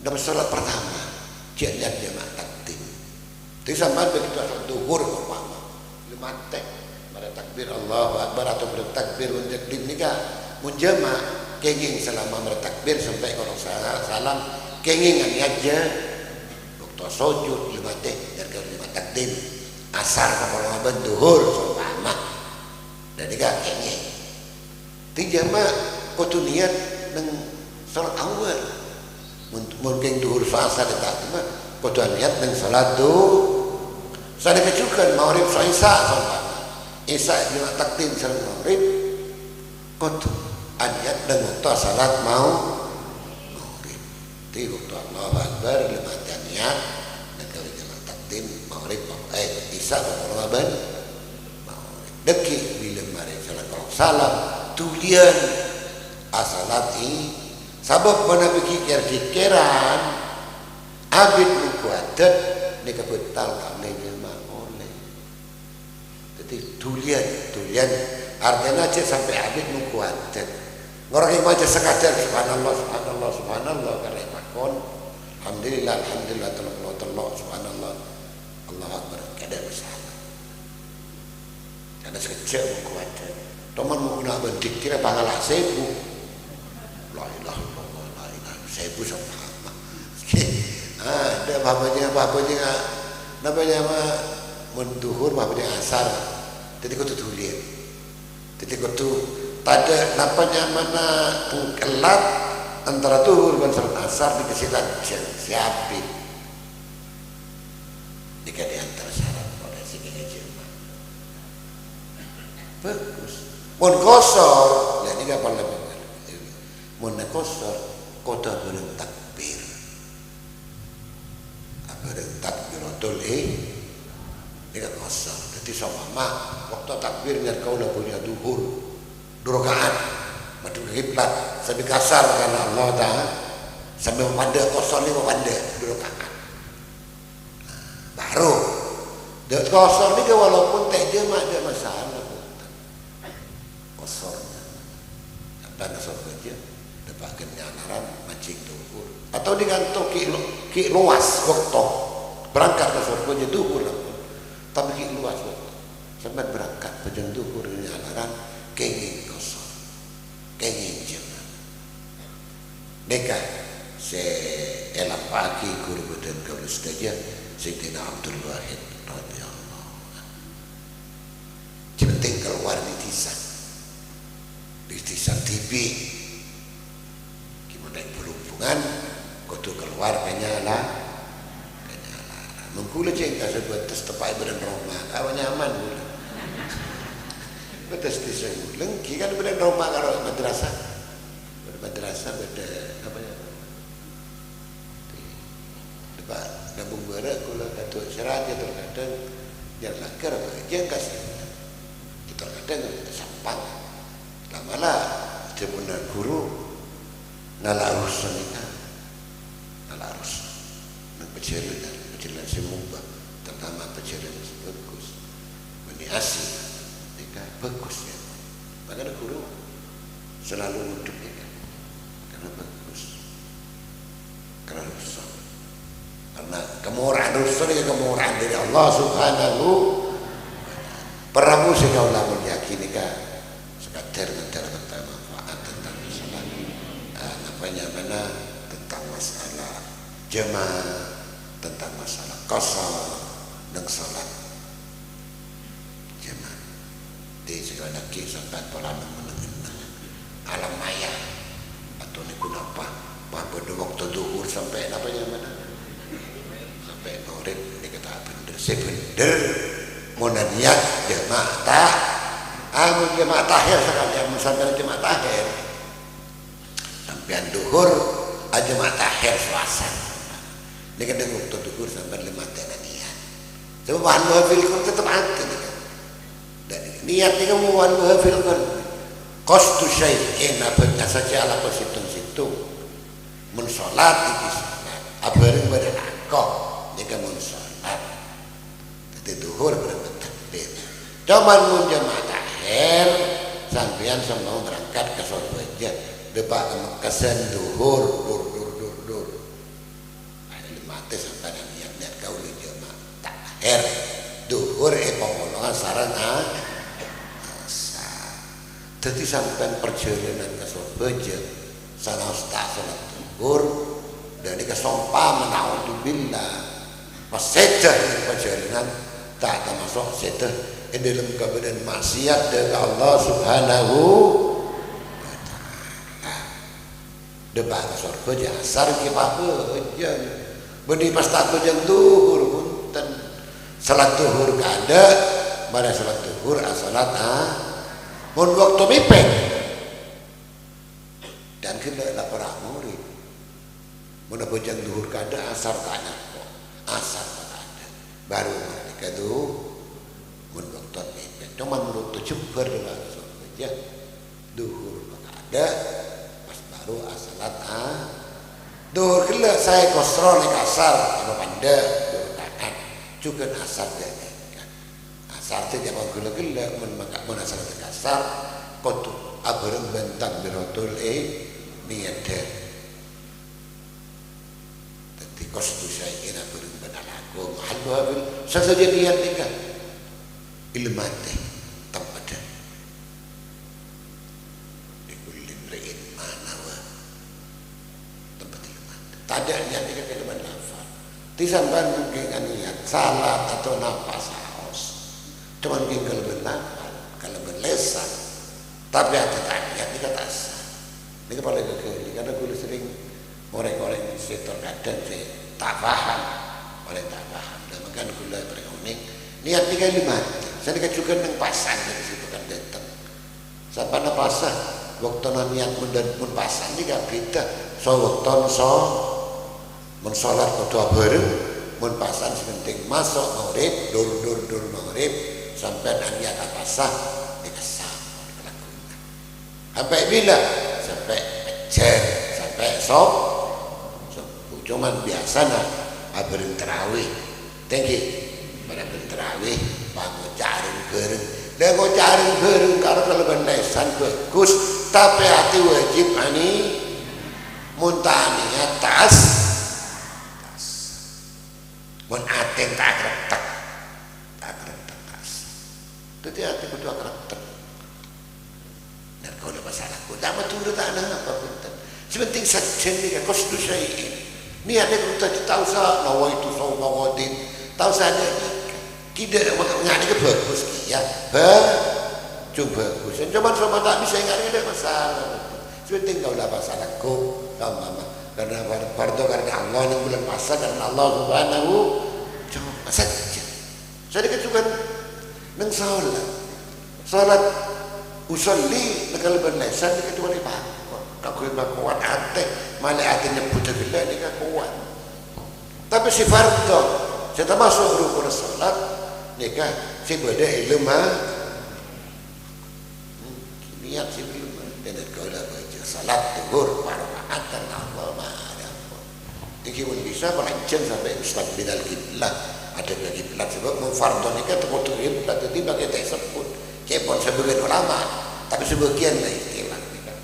dalam salat pertama niat jemaah takdim. Jadi sampai begitu asal duhur pertama lemate pada takbir Allahu Akbar atau bertakbir untuk nikah menjemaah kenging selama bertakbir sampai kalau salam kenging aja waktu sujud lima teh dan kalau lima takdim asar kalau benduhur sama dan juga kenging tiga mak kutu niat neng salat awal mungkin duhur asar dekat mah kutu niat neng salat saya kecukan maghrib isya sama isya lima takdim salat maghrib kutu niat dengan tak salat mau maghrib. Di waktu Allah Akbar lima niat dan kalau jalan takdim maghrib isya Isa pengalaman deki bila mari salat salam tulian asalati sabab mana pikir-pikiran abid kuatet ni kebetal kami memang oleh jadi tulian artinya aja sampai abid kuatet orang yang macam sekadar subhanallah kalau makon alhamdulillah telok subhanallah Allah Akbar kada masalah kada sekecil kuatet teman menggunakan bentik kira pangalah sebu la ilaha illallah la ilaha sebu sama ada bapaknya namanya menduhur bapaknya asar jadi kau tutulian jadi kau tu pada namanya mana kelat antara duhur dan salat asar di kesilan siapi jika di antara syarat pada sini jemaah bagus mun kosor ya ini kapan lebih mun kosor kota belum takbir takbiratul ini kan kosor jadi sama waktu takbirnya kau dah punya duhur 2 rakaat madu kiblat sambil kasar karena Allah Ta'ala sambil memandai kosor ni memandai 2 rakaat baru dek kosor ni walaupun tak dia ada masalah kosornya dan kosor kerja dapat kenyanaran mancing duhur atau digantung ki luas waktu berangkat ke surga duhur tapi ki luas waktu sampai berangkat pejang duhur ini alaran kenging kosong kenging jemaah mereka se elang pagi guru badan kaul saja Sayyidina Abdul Wahid radhiyallahu anhu penting keluar di tisan TV gimana berhubungan kudu keluar kenyala mengkula cengka sebuah tes tepai badan Roma kawan nyaman pula betes di sana lengki kan badan Roma kalau madrasah beda apa ya debat gabung berak kula katuk seraja terkadang yang lakar jengka kita terkadang kita sampang lamalah dia benar guru nala urusan ini nala urusan nak berjalan semua terutama pencarian bagus meniasi mereka bagus ya makanya guru selalu hidup mereka karena bagus karena rusak karena kemurahan rusak ini kemurahan dari Allah Subhanahu peramu sehingga ulama meyakini kan sekadar tentang manfaat tentang masalah apanya mana tentang masalah jemaah tentang masalah kosor dan salat jemaah di segala kisah sampai pola mengenal alam maya atau ni kenapa pada waktu duhur sampai apa yang mana sampai maghrib ni kata bener sebener monaniat jemaah tak amun jemaah tahir sekalian sampai jemaah tahir sampai duhur jemaah tahir suasana ini kan dengan waktu duhur sampai 5 tenanian sebab bahan muhafilkan tetap ada dan niat ini kamu bahan muhafilkan kostu syai'in abadnya saja ala positung-situng mensolat itu solat abaring badan akoh ini kan mensolat jadi duhur berbentakbir cuman menjemaah tahir sampian semua berangkat ke surga depan kesan duhur dur sampai niat kau ni jemaah tahir duhur pengolongan sarang asar jadi sampai perjalanan ke surga sana ustaz salat duhur dan ini kesompah mena'udzubillah pas sedah perjalanan tak termasuk sedah dalam keadaan maksiat dari Allah Subhanahu wa ta'ala depan surga asar kipape aja beri pas takut yang duhur punten salat duhur kada pada salat duhur salat mun waktu mipeng dan kena lapar murid mun bojang duhur kada asar kana asar kada baru mereka tu cuman menurut jember langsung aja duhur ada pas baru asalat duhur gila saya kosro nek asar apa panda duhur kakan juga asar deh asar teh jangan gila mun asar teh asar kontu abareng bentang birotul niat deh tapi kos tu saya kira abareng benar aku mahal babil sasaja niat nikah ilmate tempat ada niat dengan kalimat lafaz. Tisamban mungkin niat salat atau nafas haus. Cuman mungkin kalimat lafaz, kalimat lesan. Tapi ada niat dikata asa. Ini kepala kekeli karena gue sering orang-orang di sektor kadang saya tak paham, orang tak paham. Dan makan gula berunik niat di kalimat. Saya dikajukan dengan pasan dari situ kan datang. Sampai pasang waktu niat pun pasan ini gak beda. So waktu mun salat kudu bareng mun pasan sepenting masuk maghrib dur maghrib sampai niat pasah dikesam kelakuan sampai bila sampai fajar sampai cuman biasana bareng tarawih tinggi pada tarawih bangun cari bareng dan mau cari bareng karena kalau lesan bagus tapi hati wajib ani muntahnya tas mun aten tak kretek kas itu hati kudu kretek dan kau ada masalah kau tak betul tak ada apa pun sepenting sajen ni kan kos dosa ini niatnya kita tahu sah nawa itu saw mawadin tahu saja tidak mengenai ke bagus ya coba bagus cuman sama tak bisa ingat ada masalah sepenting kau ada masalah kau tahu mama karena fardu karena Allah yang bulan puasa karena Allah Subhanahu cuma saja. Saya dikatakan nang salat usolli nakal berlesan dikatakan apa? Kau kuat ate, malah ate nyebut gila ni kuat. Tapi si fardu saya termasuk rukun salat nikah si beda ilmu niat si belum dan kau dah baca salat zuhur rakaat karena Allah Maha Tinggi pun bisa melenceng sampai Ustaz Bilal Kiblat ada bagi kiblat sebab memfardon ini kan terkutuk kiblat jadi bagi tak sebut cepon sebagian ulama tapi sebagian lah istilah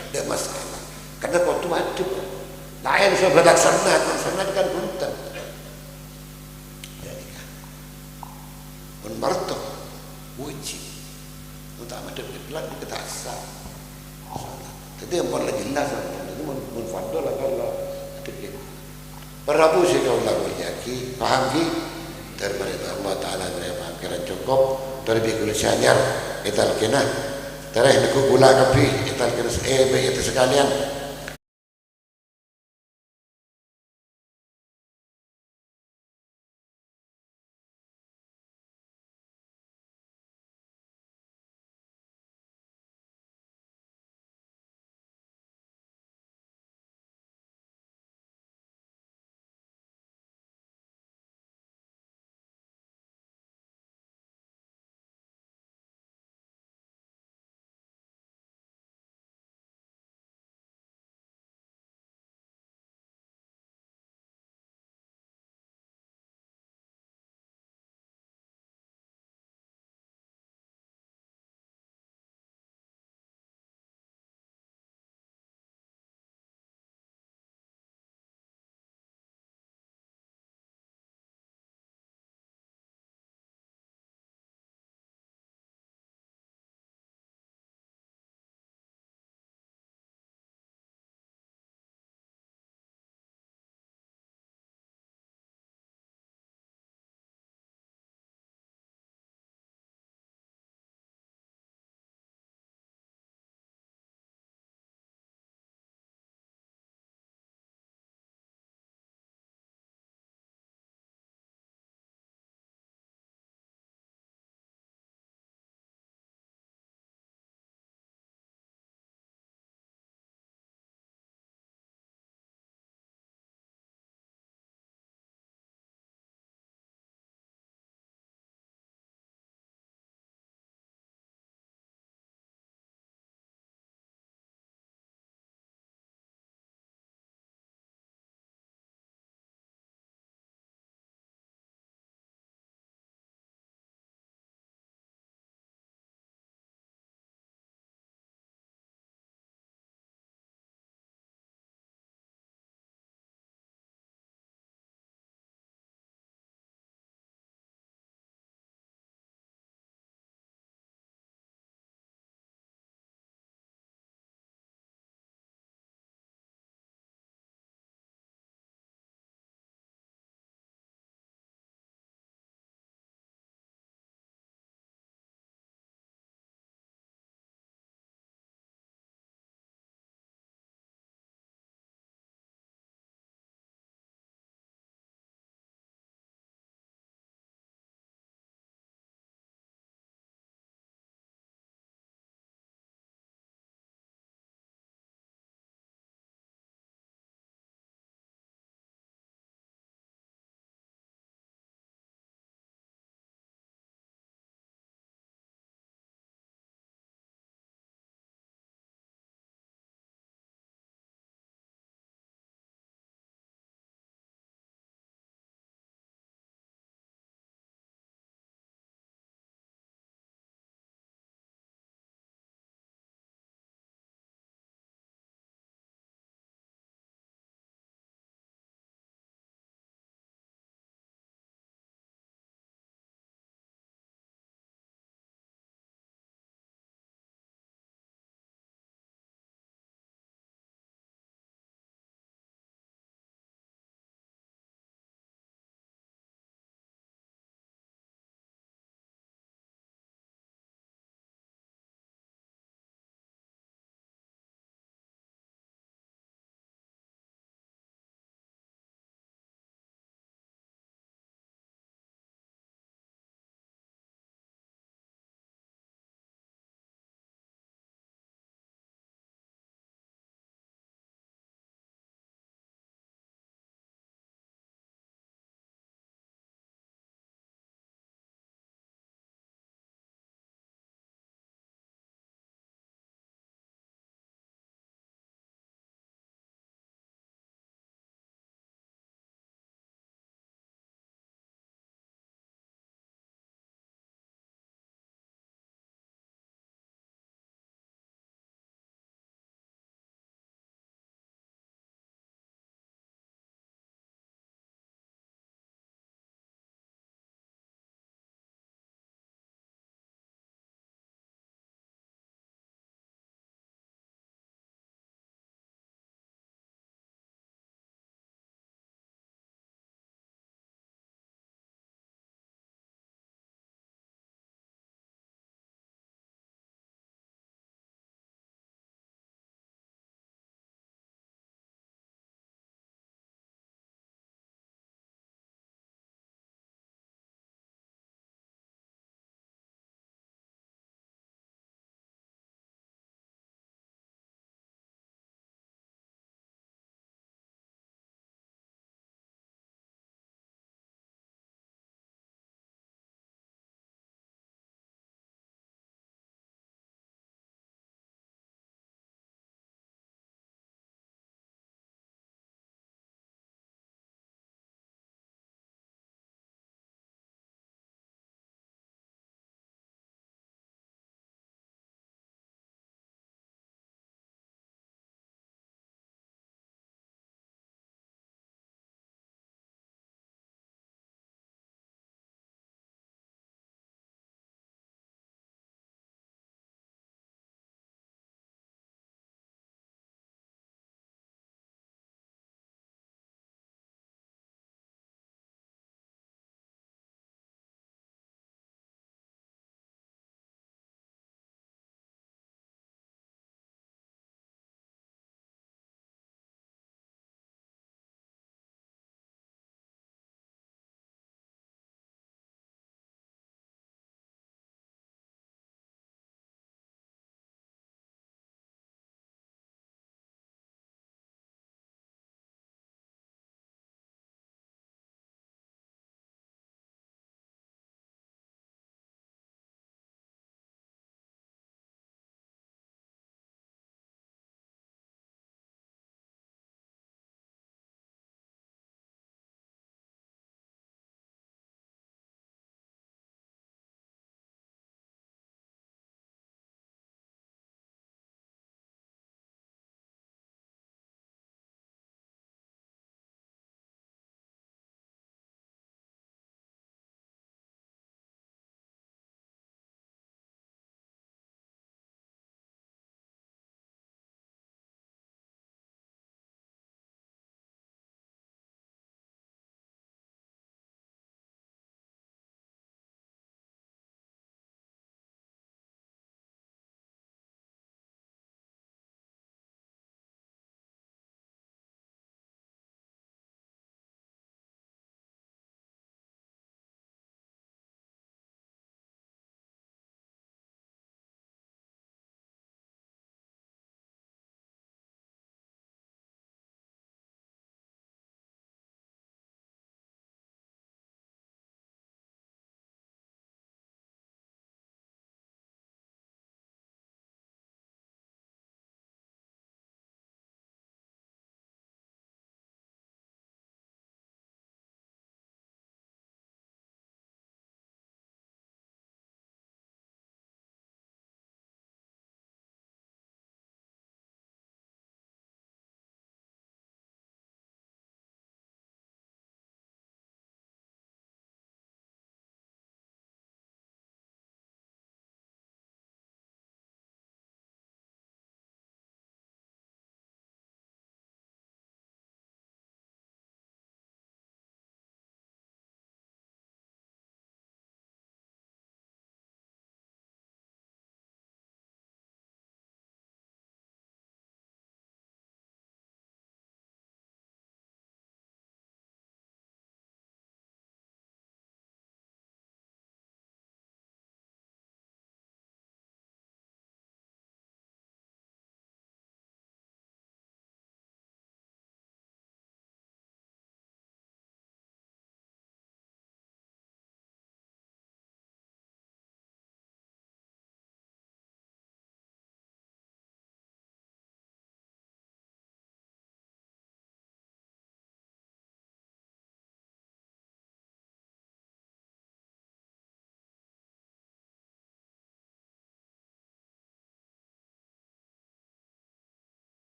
ada masalah karena kau tu wajib lain sebab laksana kan buntan jadi kan pun marto wajib utama ada kiblat kita asal jadi yang pun lagi jelas itu memfardon lah kalau Prabu sih kau lakukan lagi, paham ki? Daripada Allah Taala mereka kira cukup. Dari bikul syanyar, ital kena. Terus nak gula kapi, ital kena itu sekalian.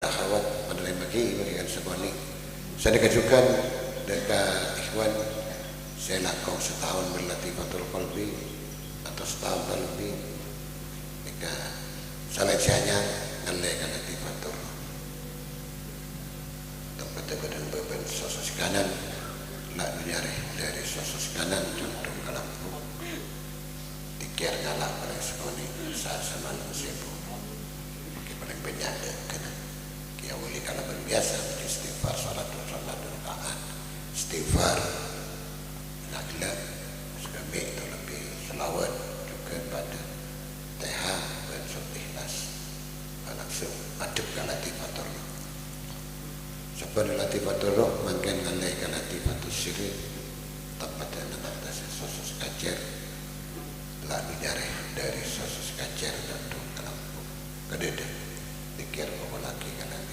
akhwat menerima bagian sekoni. Saya dikajukan dekat ikhwan saya lakau setahun berlatifatul qalbi atau setahun lebih dekat salahnya ngalekan latifatul tempat badan beban sosok kanan nak menyari dari sosok kanan contoh kalamku dikir ngalah pada sekoni saat semalam sibuk paling banyak kena kia wali kalau berbiasa istighfar salat rakaat istighfar nakla sekami itu lebih selawat juga pada TH dan ikhlas langsung adab ke latifatul roh sebab latifatul roh makin ngalai ke latifatul syirik tempat dan atas sosok kacer lalu nyari dari sosok kacer dan dalam kedede dikir bahwa lagi kan nanti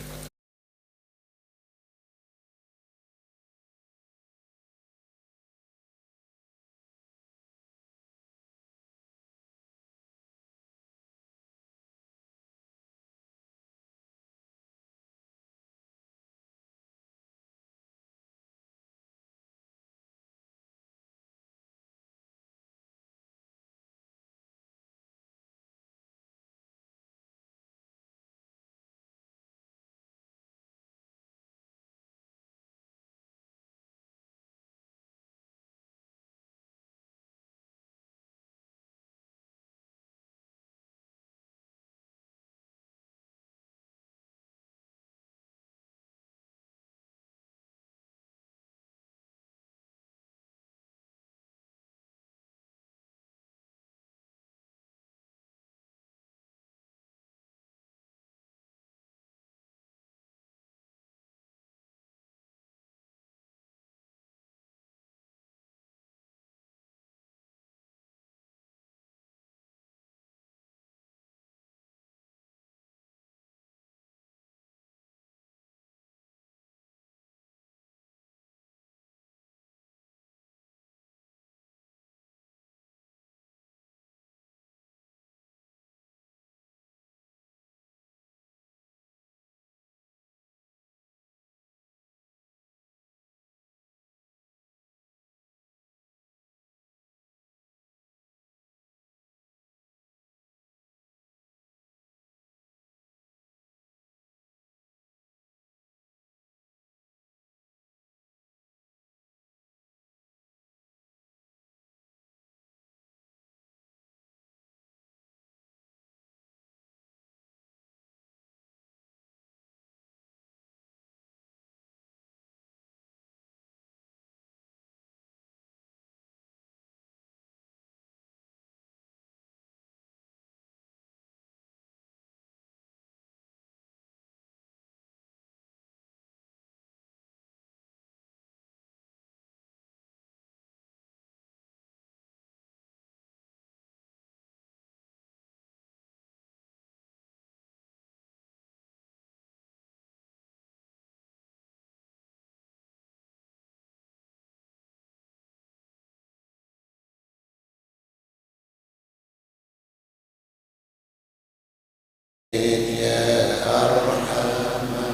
ya arhamar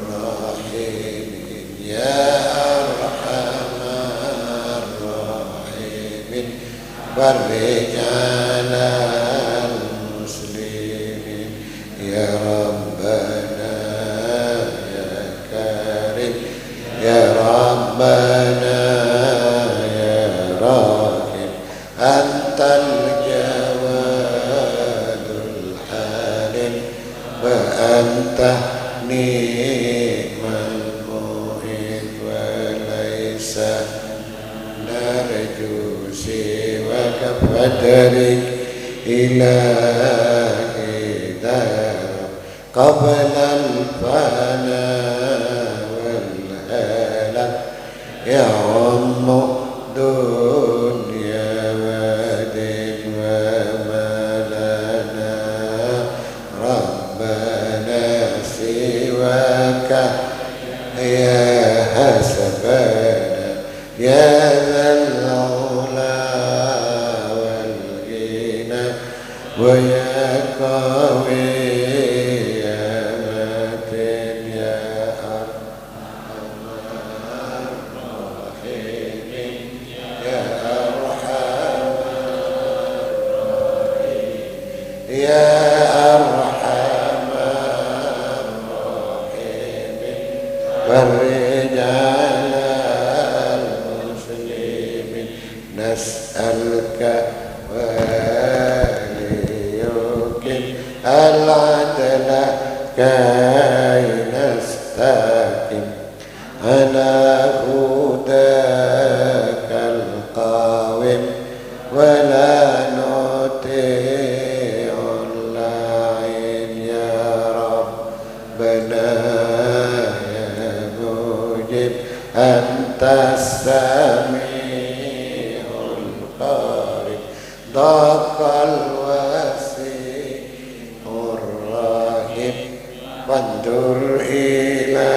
rahimin ya arhamar rahimin barrijalal muslimin ya rabbana ya karim ya rabbana ya rahim antal أنت نعم المعين وليس نرجو سواك فادرك إلهي دار قبل الفناء والهلاك يعم دنيا ودين وما لنا ربنا سواك يا حسبنا يا ذا العلا والغنى ويا قوي يا يا أرحم الراحمين فرج على المسلمين نسألك وليكن العدل كي نستقم على هداك القاوم ولا نطيع اللعين يا ربنا يا مجيب أنت السميع القريب ضاق الواسع الراهب وانظر إلى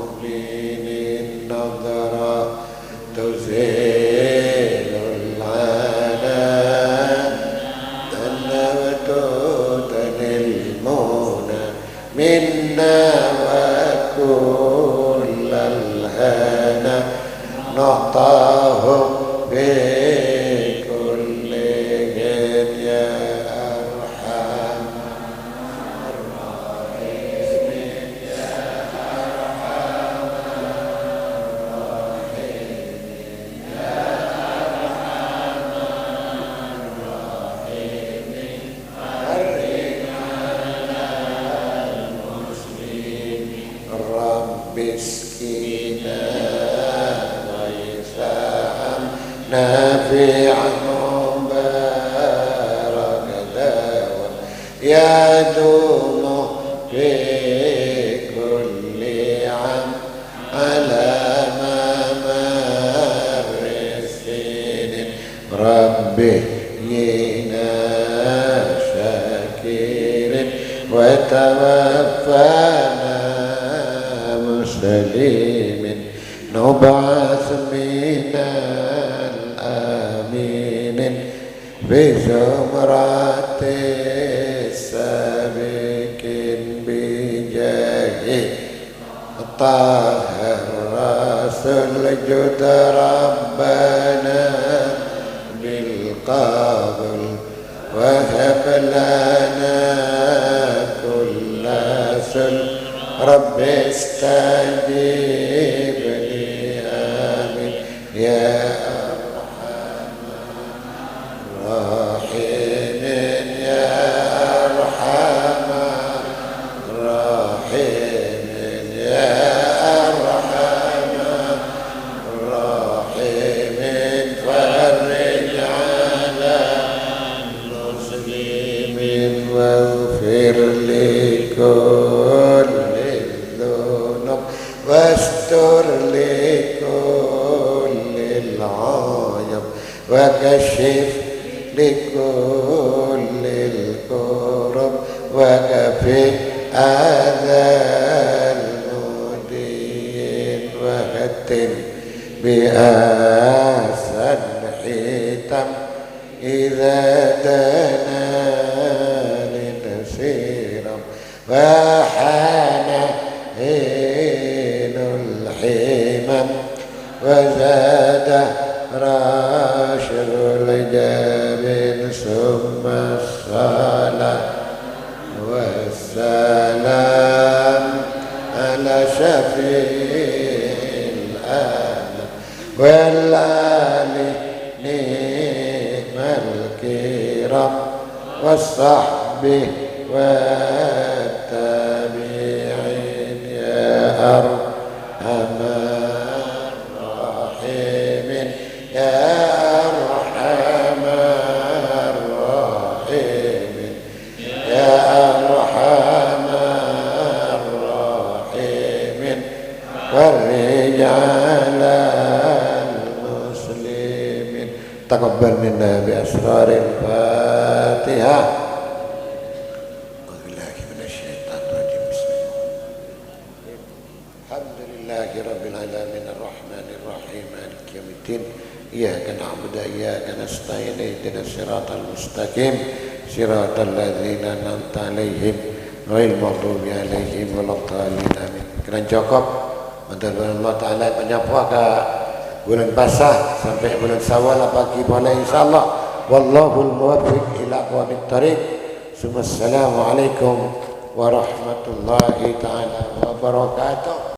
المؤمنين نظرة تزيل العناء تنبت المنى منا وكل الهنا نعطاه بكل جد يا أرحم الراحمين يا أرحم الراحمين يا أرحم الراحمين فرج على المسلمين رب اسقنا غيثا نافعا مبارك دواء يدوم في كل عام على ممر السنين ربي ينا شاكر وتوفانا مسلمين نبعث من الآمنين بزمرة السابقين بجاه طاهر رسول جد ربنا بالقبول وهب لنا كل سل رب استجيب لي آمين يا أرحم الراحمين يا أرحم الراحمين يا أرحم الراحمين فرج على المسلمين واغفر لكل الذنوب واستر لكل العيب وكشف لكل الكرب وكفي أذى المدين وختم بأحسن ختم إذا دنا لنسيرا وحان حين الحمم وزاد راشد الجبين ثم الصلاة والسلام على شفيع الآلام والآل نعم الكرام والصحب والتابعين يا أرحم الراحمين يا أرحم الراحمين يا أرحم الراحمين فرج على المسلمين تقبل منا بأسرار الفاتحة. رب العالمين الرحمن الرحيم مالك يوم الدين إياك نعبد وإياك نستعين اهدنا الصراط المستقيم صراط الذين أنعمت عليهم غير المغضوب عليهم ولا الضالين آمين. Kena cukup mudah-mudahan Allah Ta'ala panjang puasa bulan basah sampai bulan Syawal pagi boleh insyaallah wallahul muwaffiq ila aqwamit thariq. Assalamualaikum warahmatullahi taala wabarakatuh.